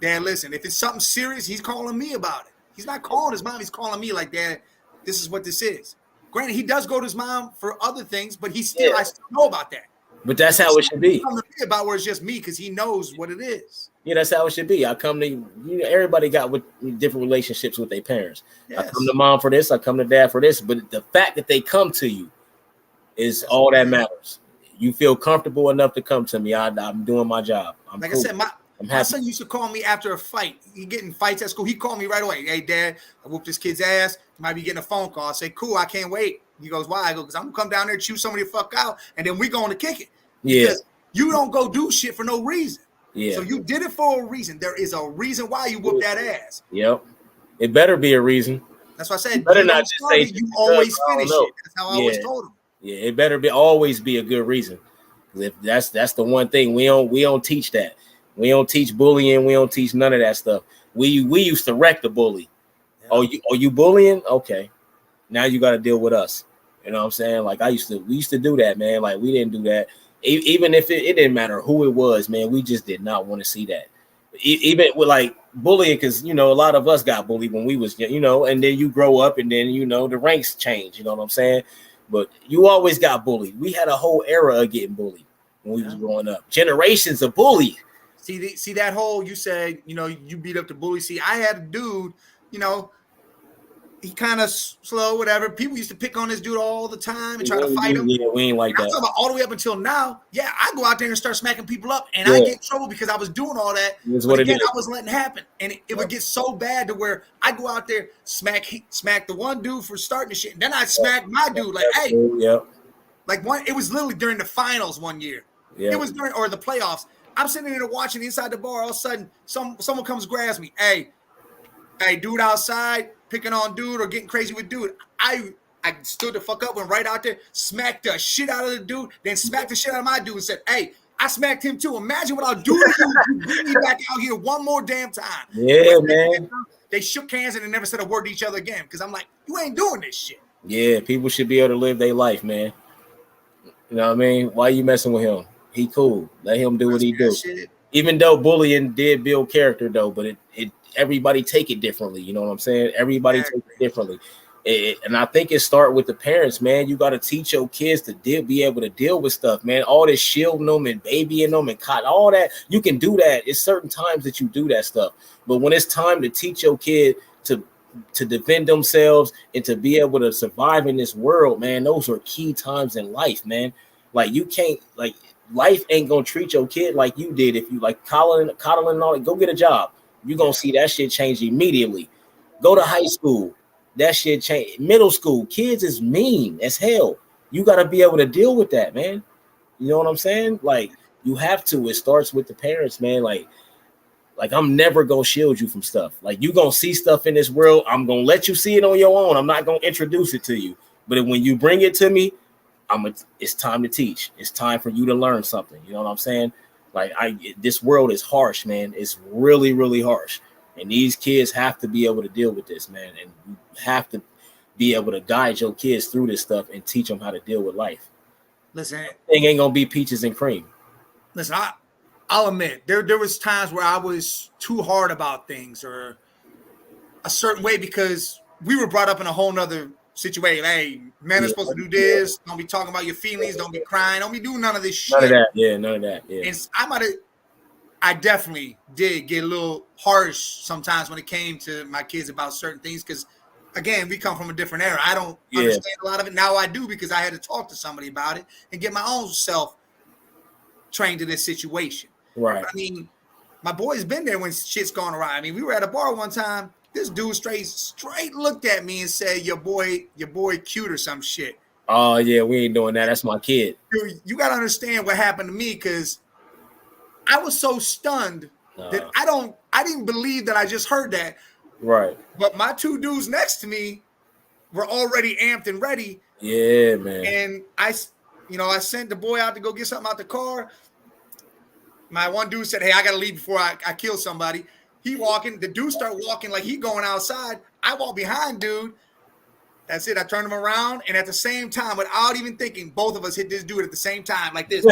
Dad, listen, if it's something serious, he's calling me about it. He's not calling his mom. He's calling me like, Dad, this is what this is. Granted, he does go to his mom for other things, but I still know about that. But that's how it should be. Come to me about where it's just me because he knows what it is. Yeah, that's how it should be. I come to everybody got with different relationships with their parents. Yes. I come to mom for this, I come to dad for this. But the fact that they come to you is all that matters. You feel comfortable enough to come to me. I'm doing my job. Like cool. I said, my son used to call me after a fight. He getting fights at school. He called me right away. Hey, Dad, I whooped this kid's ass. He might be getting a phone call. I say, cool, I can't wait. He goes, why? I go, because I'm going to come down there, chew somebody the fuck out, and then we going to kick it. Yeah. Because you don't go do shit for no reason. Yeah. So you did it for a reason. There is a reason why you whooped that ass. Yep. It better be a reason. That's why I said, you better not just say you always finish it. That's how I always told him. Yeah, it better always be a good reason. If that's the one thing we don't teach that. We don't teach bullying. We don't teach none of that stuff. We used to wreck the bully. Yeah. You bullying? Okay. Now you got to deal with us. You know what I'm saying? Like we used to do that, man. Like we didn't do that. Even if it didn't matter who it was, man, we just did not want to see that. Even with like bullying, because a lot of us got bullied when we was, and then you grow up and then the ranks change. You know what I'm saying? But you always got bullied. We had a whole era of getting bullied when we was growing up. Generations of bullied. See that whole, you said, you beat up the bully. See, I had a dude, he kind of slow, whatever. People used to pick on this dude all the time and try to fight him. Yeah, we ain't like that. I'm talking about all the way up until now. Yeah, I go out there and start smacking people up, and I get in trouble because I was doing all that. But again, I was letting it happen, and it would get so bad to where I go out there, smack the one dude for starting the shit, and then I smack my dude like, hey, like it was literally during the finals one year. Yeah. It was or the playoffs. I'm sitting there watching inside the bar. All of a sudden, someone comes grabs me. Hey, dude outside picking on dude or getting crazy with dude. I stood the fuck up, went right out there, smacked the shit out of the dude, then smacked the shit out of my dude and said, hey, I smacked him too. Imagine what I'll do to you if you bring me back out here one more damn time. Yeah, man. They shook hands and they never said a word to each other again because I'm like, you ain't doing this shit. Yeah, people should be able to live their life, man. You know what I mean? Why are you messing with him? He cool. Let him do what he do. Even though bullying did build character, though, but it everybody take it differently. You know what I'm saying? Everybody take it differently. And I think it start with the parents, man. You got to teach your kids to be able to deal with stuff, man. All this shielding them and babying them and cotton, all that. You can do that. It's certain times that you do that stuff. But when it's time to teach your kid to defend themselves and to be able to survive in this world, man, those are key times in life, man. Like you can't, like, life ain't gonna treat your kid like you did if you like coddling and all that. Go get a job. You're gonna see that shit change immediately. Go to high school, that shit change. Middle school, kids is mean as hell. You gotta be able to deal with that, man. You know what I'm saying? Like you have to. It starts with the parents, man. Like I'm never gonna shield you from stuff. Like you gonna see stuff in this world. I'm gonna let you see it on your own. I'm not gonna introduce it to you. But when you bring it to me, it's time to teach. It's time for you to learn something. You know what I'm saying? Like this world is harsh, man. It's really, really harsh. And these kids have to be able to deal with this, man. And you have to be able to guide your kids through this stuff and teach them how to deal with life. Listen, thing ain't gonna be peaches and cream. Listen, I'll admit there was times where I was too hard about things or a certain way because we were brought up in a whole nother situation. Hey, men are supposed to do this. Don't be talking about your feelings. Don't be crying. Don't be doing none of this shit. None of that. Yeah, none of that. Yeah. And I definitely did get a little harsh sometimes when it came to my kids about certain things because, again, we come from a different era. I don't understand a lot of it. Now I do because I had to talk to somebody about it and get my own self trained to this situation. Right. I mean, my boy's been there when shit's gone awry. I mean, we were at a bar one time. This dude straight looked at me and said, your boy cute or some shit. Oh, yeah, we ain't doing that. That's my kid. Dude, you got to understand what happened to me because I was so stunned that I didn't believe that I just heard that. Right. But my two dudes next to me, were already amped and ready. Yeah, man. And I sent the boy out to go get something out the car. My one dude said, "Hey, I gotta leave before I kill somebody." He walking, the dude start walking like he going outside. I walk behind dude. That's it. I turned him around, and at the same time, without even thinking, both of us hit this dude at the same time, like this.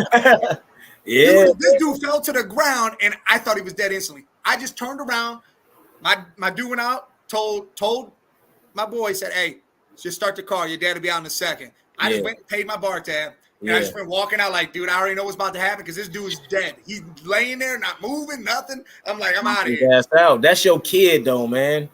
Yeah, this dude fell to the ground, and I thought he was dead instantly. I just turned around. My dude went out, told my boy, said, "Hey, just start the car. Your dad will be out in a second." I just went and paid my bar tab. And I just went walking out like, dude, I already know what's about to happen because this dude's dead. He's laying there, not moving, nothing. I'm like, I'm out of here. That's your kid, though, man.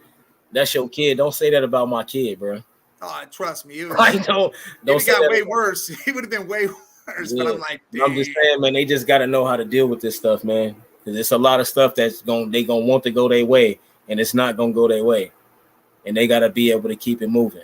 That's your kid. Don't say that about my kid, bro. Oh, trust me. It don't got way worse. He would have been way worse. Yeah. But I'm like, damn. I'm just saying, man, they just got to know how to deal with this stuff, man. Because it's a lot of stuff that's they gonna want to go their way, and it's not gonna go their way, and they got to be able to keep it moving.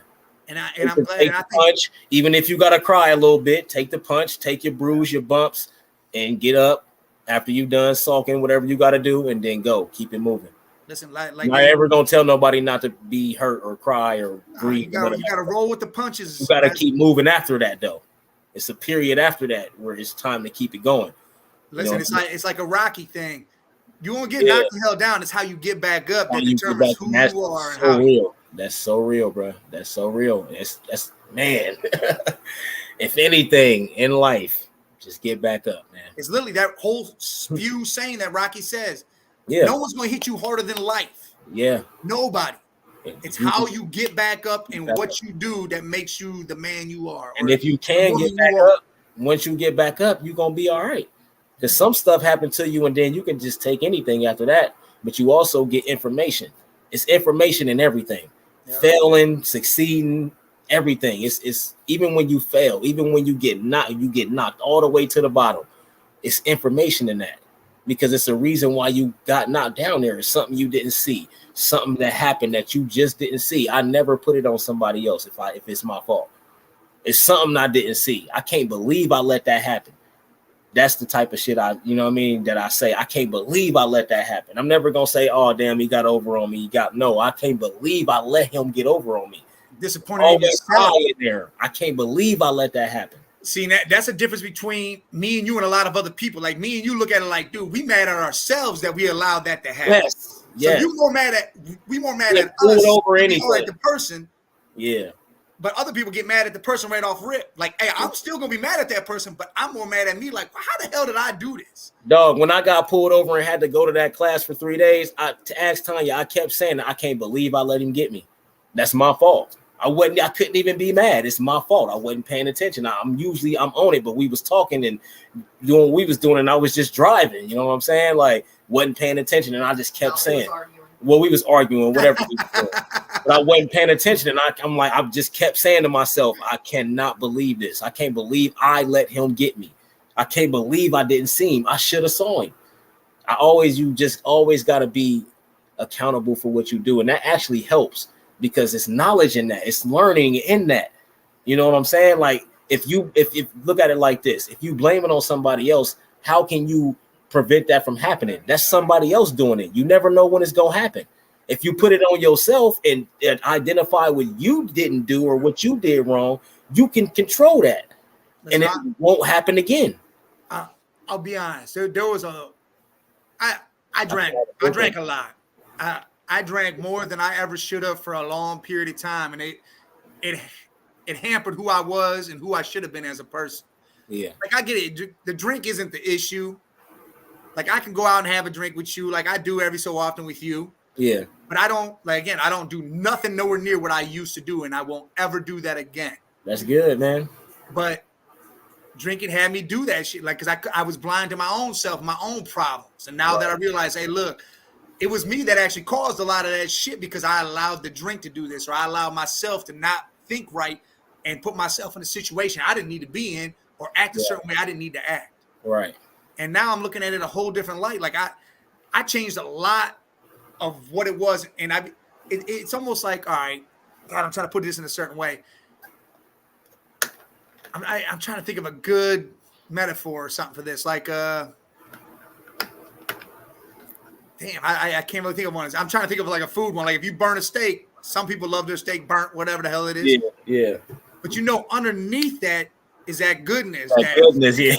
And I'm glad. Take the punch, even if you gotta cry a little bit, take the punch, take your bruise, your bumps, and get up after you done sulking, whatever you gotta do, and then go. Keep it moving. Listen, like I'm not ever gonna tell nobody not to be hurt or cry or breathe. You gotta roll with the punches. You gotta keep moving after that, though. It's a period after that where it's time to keep it going. Listen, it's like a Rocky thing. You won't get knocked the hell down. It's how you get back up that determines who you are and how. Real. That's so real, bro. That's so real. That's man. If anything in life, just get back up, man. It's literally that whole spew saying that Rocky says. Yeah. No one's going to hit you harder than life. Yeah. Nobody. It's how you get back up and what you do that makes you the man you are. And if you can get back up, once you get back up, you're going to be all right. Because some stuff happened to you and then you can just take anything after that. But you also get information. It's information in everything. Yeah. Failing, succeeding, everything. It's even when you fail, even when you get knocked all the way to the bottom. It's information in that. Because it's a reason why you got knocked down there. It's something you didn't see, something that happened that you just didn't see. I never put it on somebody else if it's my fault. It's something I didn't see. I can't believe I let that happen. That's the type of shit that I say. I can't believe I let that happen. I'm never gonna say, "Oh, damn, he got over on me." I can't believe I let him get over on me. Disappointed in yourself. There. I can't believe I let that happen. See, that's a difference between me and you and a lot of other people. Like me and you look at it like, dude, we mad at ourselves that we allowed that to happen. Yes. So we more mad at us over anything. At the person. Yeah. But other people get mad at the person right off rip. Like, hey, I'm still gonna be mad at that person, but I'm more mad at me. Like, how the hell did I do this? Dog, when I got pulled over and had to go to that class for 3 days, to ask Tanya, I kept saying, I can't believe I let him get me. That's my fault. I couldn't even be mad. It's my fault. I wasn't paying attention. I'm on it, but we was talking and doing what we was doing, and I was just driving. You know what I'm saying? Like, wasn't paying attention, and I just kept saying, well, we was arguing, whatever we was doing. But I wasn't paying attention, and I just kept saying to myself, I cannot believe this. I can't believe I let him get me. I can't believe I didn't see him. I should have saw him. You just always got to be accountable for what you do, and that actually helps. Because it's knowledge in that, it's learning in that. You know what I'm saying? Like if look at it like this, if you blame it on somebody else, how can you prevent that from happening? That's somebody else doing it. You never know when it's gonna happen. If you put it on yourself and identify what you didn't do or what you did wrong, you can control that, and it won't happen again. I'll be honest. There was I drank a lot. I drank more than I ever should have for a long period of time, and it hampered who I was and who I should have been as a person. Yeah, like I get it. The drink isn't the issue. Like I can go out and have a drink with you, like I do every so often with you. Yeah, but I don't I don't do nothing nowhere near what I used to do, and I won't ever do that again. That's good, man. But drinking had me do that shit, like because I was blind to my own self, my own problems, and now that I realize, hey, look. It was me that actually caused a lot of that shit because I allowed the drink to do this, or I allowed myself to not think right and put myself in a situation I didn't need to be in or act a certain way I didn't need to act. Right. And now I'm looking at it a whole different light. Like I changed a lot of what it was. And it's almost like, all right, God, I'm trying to put this in a certain way. I'm trying to think of a good metaphor or something for this. Like, damn, I can't really think of one. I'm trying to think of like a food one. Like if you burn a steak, some people love their steak burnt, whatever the hell it is. Yeah, yeah. But you know, underneath that is that goodness. That goodness, yeah.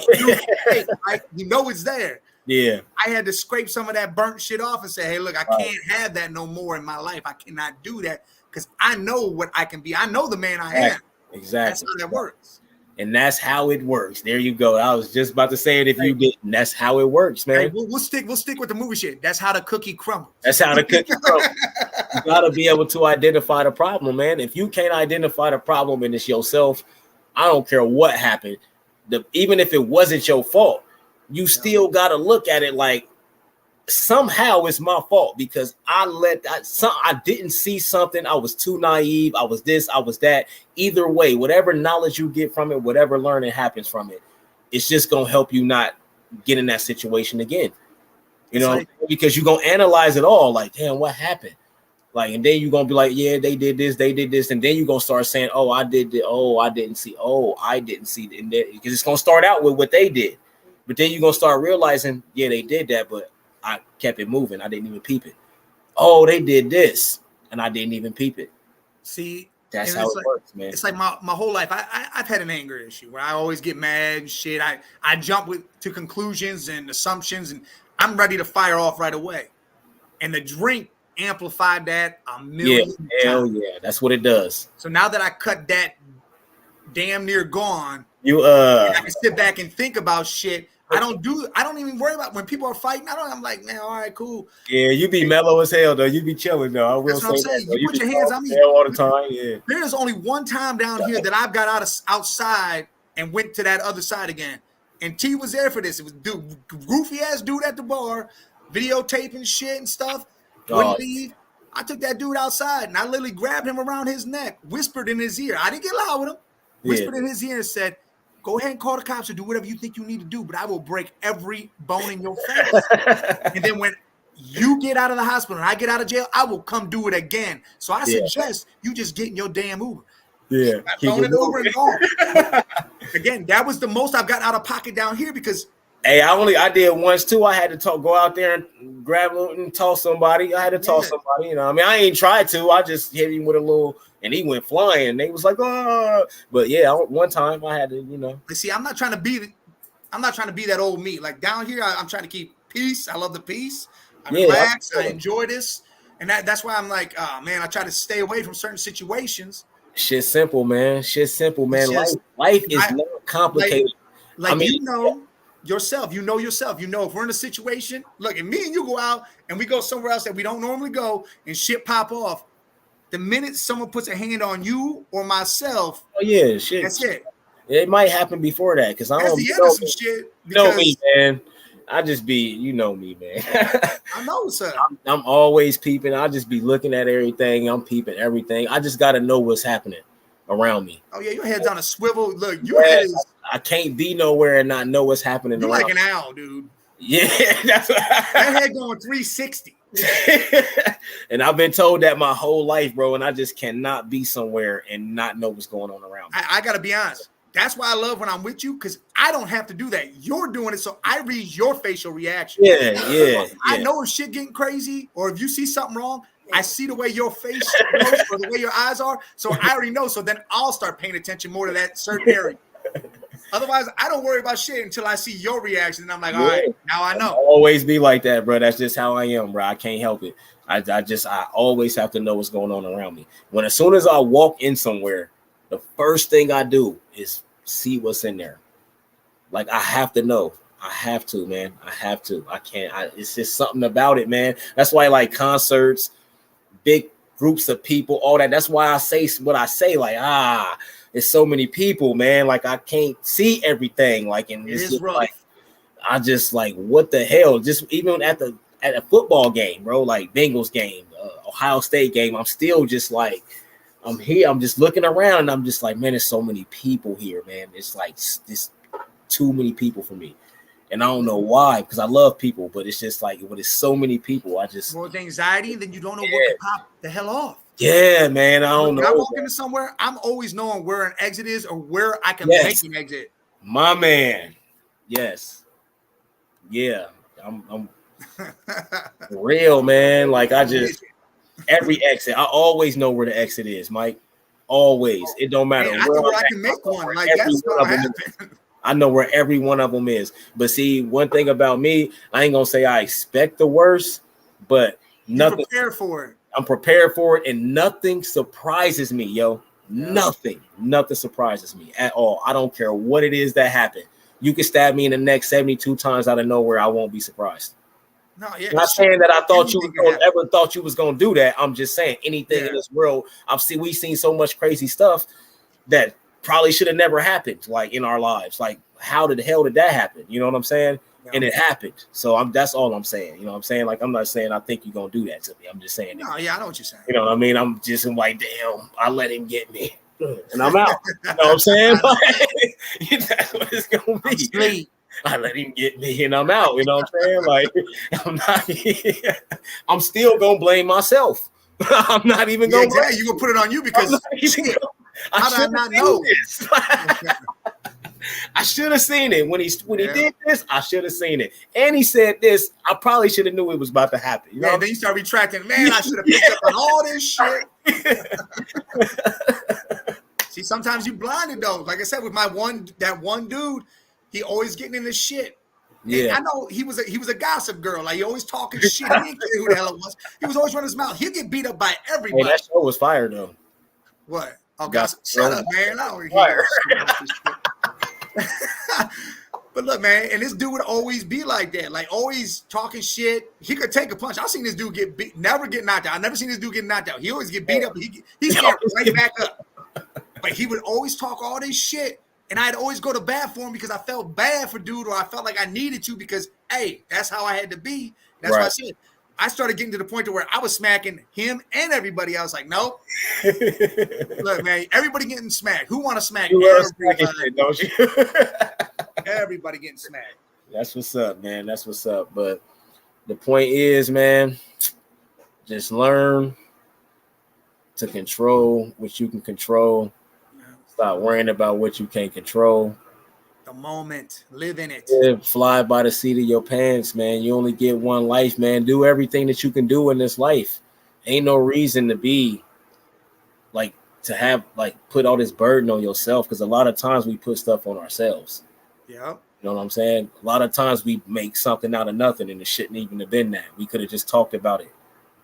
Steak, right? You know it's there. Yeah. I had to scrape some of that burnt shit off and say, hey, look, I can't have that no more in my life. I cannot do that because I know what I can be. I know the man I am. Exactly. That's how that works. And that's how it works. There you go. I was just about to say it if you didn't. That's how it works, man. Hey, we'll stick with the movie shit. That's how the cookie crumbles. That's how the cookie crumbles. You gotta be able to identify the problem, man. If you can't identify the problem and it's yourself, I don't care what happened. Even if it wasn't your fault, you still gotta look at it like somehow it's my fault because I didn't see something. I was too naive. I was this, I was that. Either way, whatever knowledge you get from it, whatever learning happens from it, it's just gonna help you not get in that situation again. You know, because you're gonna analyze it all like, damn, what happened? Like, and then you're gonna be like, yeah, they did this, and then you're gonna start saying, oh, I did it, oh, I didn't see, and then because it's gonna start out with what they did, but then you're gonna start realizing, yeah, they did that, but I kept it moving. I didn't even peep it. Oh, they did this, and I didn't even peep it. See, that's how it works, man. It's like my whole life. I've had an anger issue where I always get mad and shit. I jump to conclusions and assumptions, and I'm ready to fire off right away. And the drink amplified that a million times. Hell yeah, that's what it does. So now that I cut that damn near gone, I can sit back and think about shit. I don't even worry about when people are fighting. I'm like, man, all right, cool. Yeah, you be mellow as hell though. You be chilling though. I will say that. You put your hands on me all the time. Yeah. There's only one time down here that I've got outside and went to that other side again. And T was there for this. It was goofy ass dude at the bar, videotaping shit and stuff. Wouldn't leave. I took that dude outside and I literally grabbed him around his neck, whispered in his ear. I didn't get loud with him. Whispered in his ear and said, go ahead and call the cops or do whatever you think you need to do, but I will break every bone in your face. And then when you get out of the hospital and I get out of jail, I will come do it again. So I suggest you just get in your damn Uber. Yeah. Phone in Uber and gone. Again, that was the most I've got out of pocket down here because hey, I did once too. I had to go out there and grab and toss somebody. I had to toss somebody, you know. I mean, I ain't tried to. I just hit him with a little, and he went flying. They was like, oh, but yeah, one time I had to, you know. See, I'm not trying to be that old me. Like down here, I'm trying to keep peace. I love the peace. I relax. I enjoy this, and that's why I'm like, oh man, I try to stay away from certain situations. Shit's simple, man. Life is not complicated. Like I mean, you know yourself. You know if we're in a situation, look, and me and you go out and we go somewhere else that we don't normally go and shit pop off. The minute someone puts a hand on you or myself, oh yeah, shit. That's it. It might happen before that because I don't know some shit. You know me, man. I just be, you know me, man. I know, sir. I'm always peeping. I just be looking at everything. I'm peeping everything. I just got to know what's happening around me. Oh yeah, your head's on a swivel. Look, your head is. I can't be nowhere and not know what's happening. You're like an owl, dude. Yeah, that's that head going 360. And I've been told that my whole life, bro. And I just cannot be somewhere and not know what's going on around me. I got to be honest. That's why I love when I'm with you because I don't have to do that. You're doing it, so I read your facial reaction. Yeah. I know if shit getting crazy or if you see something wrong, I see the way your face goes or the way your eyes are. So I already know. So then I'll start paying attention more to that certain area. Otherwise, I don't worry about shit until I see your reaction. And I'm like, all right, now I know. I'll always be like that, bro. That's just how I am, bro. I can't help it. I always have to know what's going on around me. As soon as I walk in somewhere, the first thing I do is see what's in there. Like, I have to know. I have to, man. I have to. I can't. It's just something about it, man. That's why I like concerts, big groups of people, all that. That's why I say what I say. Like, it's so many people, man. Like, I can't see everything. Like, and it's just like, I just like, what the hell? Just even at a football game, bro, like Bengals game, Ohio State game, I'm still just like, I'm here. I'm just looking around and I'm just like, man, there's so many people here, man. It's like this too many people for me. And I don't know why, because I love people, but it's just like when it's so many people, I just more anxiety, then you don't know what to pop the hell off. Yeah, man. I don't know. When I walk into somewhere, I'm always knowing where an exit is or where I can make an exit. My man. Yes. Yeah. I'm real, man. Like I just Every exit. I always know where the exit is, Mike. Always. It don't matter. Man, I know where I can make one. Like that's gonna happen. I know where every one of them is. But see, one thing about me, I ain't gonna say I expect the worst, but nothing. You're prepared for it. I'm prepared for it, and nothing surprises me, yo. Nothing surprises me at all. I don't care what it is that happened. You can stab me in the neck 72 times out of nowhere. I won't be surprised. No, yeah. I'm not saying that I thought you was gonna do that. I'm just saying anything in this world. We've seen so much crazy stuff that probably should have never happened, like in our lives. Like, how the hell did that happen? You know what I'm saying? Yeah. And it happened. So that's all I'm saying. You know what I'm saying? Like, I'm not saying I think you're gonna do that to me. I'm just saying. No, yeah, I know what you're saying. You know what I mean? I'm just like, damn, I let him get me. And I'm out. You know what I'm saying? That's what it's gonna be. I let him get me and I'm out. You know what I'm saying? Like, I'm still gonna blame myself. I'm not even gonna. Yeah, you gonna put it on you because how did I not know this? I should have seen it when he did this. I should have seen it, and he said this. I probably should have knew it was about to happen. You know? Then you start retracting. Man, I should have picked up on all this shit. See, sometimes you blinded though. Like I said, with that one dude, he always getting in this shit. Yeah, and I know he was a gossip girl. Like, he always talking shit. He didn't care who the hell it was. He was always running his mouth. He'd get beat up by everybody. Hey, that show was fire though. What? Oh, gossip. Shut up, man. I don't hear But look, man, and this dude would always be like that, like always talking shit. He could take a punch. I've seen this dude get beat, never get knocked out. I've never seen this dude get knocked out. He always get beat up. He's right back up. But he would always talk all this shit, and I'd always go to bat for him because I felt bad for dude, or I felt like I needed to because, hey, that's how I had to be. That's what I said. I started getting to the point to where I was smacking him and everybody. I was like, nope. Look, man, everybody getting smacked. Who want to smack? Everybody, shit, don't you? Everybody getting smacked. That's what's up, man. That's what's up. But the point is, man, just learn to control what you can control. Stop worrying about what you can't control. The moment, live in it. Yeah, fly by the seat of your pants, man. You only get one life, man. Do everything that you can do in this life. Ain't no reason to be like to have like put all this burden on yourself, because a lot of times we put stuff on ourselves. Yeah. You know what I'm saying? A lot of times we make something out of nothing, and it shouldn't even have been that. We could have just talked about it.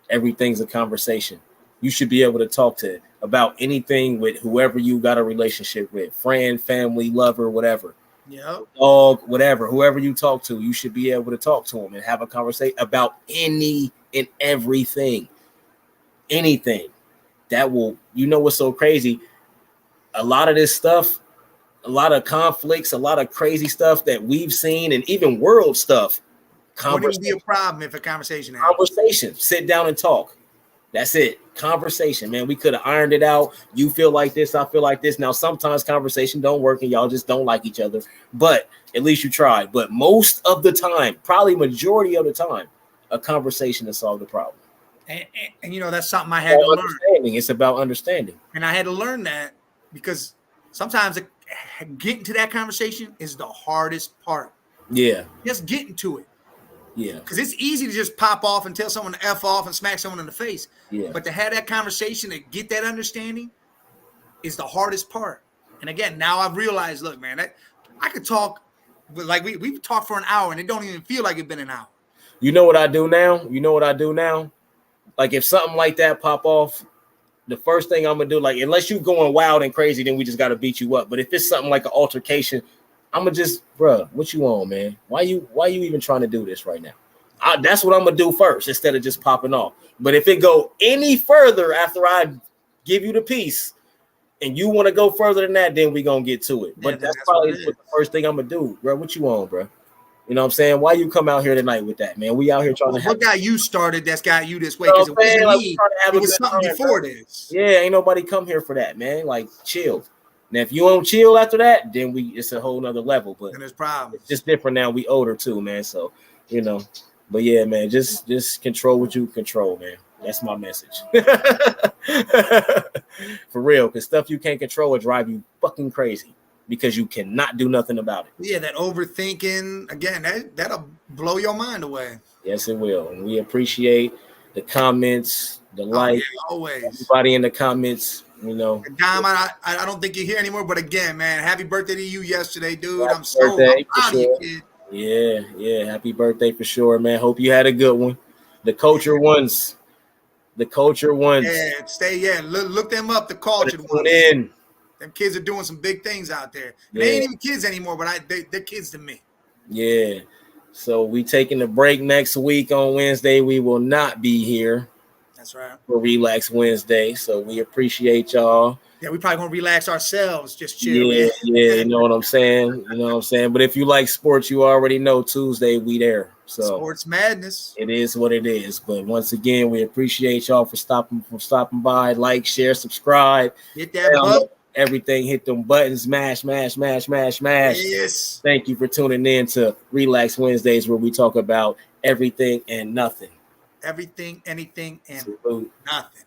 Everything's a conversation. You should be able to talk to about anything with whoever you got a relationship with, friend, family, lover, whatever. Yeah. Dog, whatever, whoever you talk to, you should be able to talk to them and have a conversation about any and everything. Anything that will, you know what's so crazy? A lot of this stuff, a lot of conflicts, a lot of crazy stuff that we've seen, and even world stuff. Wouldn't be a problem if a conversation happens. Conversation. Sit down and talk. That's it. Conversation, man. We could have ironed it out. You feel like this, I feel like this. Now, sometimes conversation don't work and y'all just don't like each other, but at least you tried. But most of the time, probably majority of the time, a conversation to solve the problem. And you know, that's something I had to learn. It's about understanding. And I had to learn that because sometimes getting to that conversation is the hardest part. Yeah. Just getting to it. Yeah. Because it's easy to just pop off and tell someone to F off and smack someone in the face. Yeah. But to have that conversation, to get that understanding is the hardest part. And again, now I've realized, look, man, I could talk, like we've talked for an hour and it don't even feel like it's been an hour. You know what I do now? Like if something like that pop off, the first thing I'm going to do, like unless you're going wild and crazy, then we just got to beat you up. But if it's something like an altercation, I'm gonna just, bro, what you on, man? Why you even trying to do this right now? That's what I'm gonna do first instead of just popping off. But if it go any further after I give you the piece and you want to go further than that, then we gonna get to it. But that's probably the first thing I'm gonna do, bro. What you on, bro? You know what I'm saying? Why you come out here tonight with that, man? We out here trying to. What got you started? That's got you this way? Because it wasn't me. It was something before this. Yeah, ain't nobody come here for that, man. Like chill. Now, if you don't chill after that, then it's a whole nother level. But there's problems. It's just different now. We older too, man. So, you know, but yeah, man, just control what you control, man. That's my message. For real, because stuff you can't control will drive you fucking crazy because you cannot do nothing about it. Yeah, that overthinking, again, that'll blow your mind away. Yes, it will. And we appreciate the comments, the Oh, like, yeah, always. everybody in the comments. You know, Dom, I don't think you're here anymore, but again, man, happy birthday to you yesterday, dude. happy I'm birthday for proud of you, sure. kid. Yeah, happy birthday for sure, man. Hope you had a good one. The culture ones. Yeah, look them up, the cultured Tune ones. in. Them kids are doing some big things out there. And Yeah. they ain't even kids anymore, but they're kids to me. Yeah. So we taking a break next week on Wednesday. We will not be here That's right. for Relax Wednesday. So we appreciate y'all. Yeah, we probably gonna relax ourselves, just chill, Yeah, man. you know what I'm saying? You know what I'm saying? But if you like sports, you already know Tuesday we there. So Sports madness. it is what it is. But once again, we appreciate y'all for stopping by. Like, share, subscribe. Hit that button. Everything, hit them buttons, smash. Yes. Thank you for tuning in to Relax Wednesdays, where we talk about everything and nothing. Everything, anything, and Salute. nothing.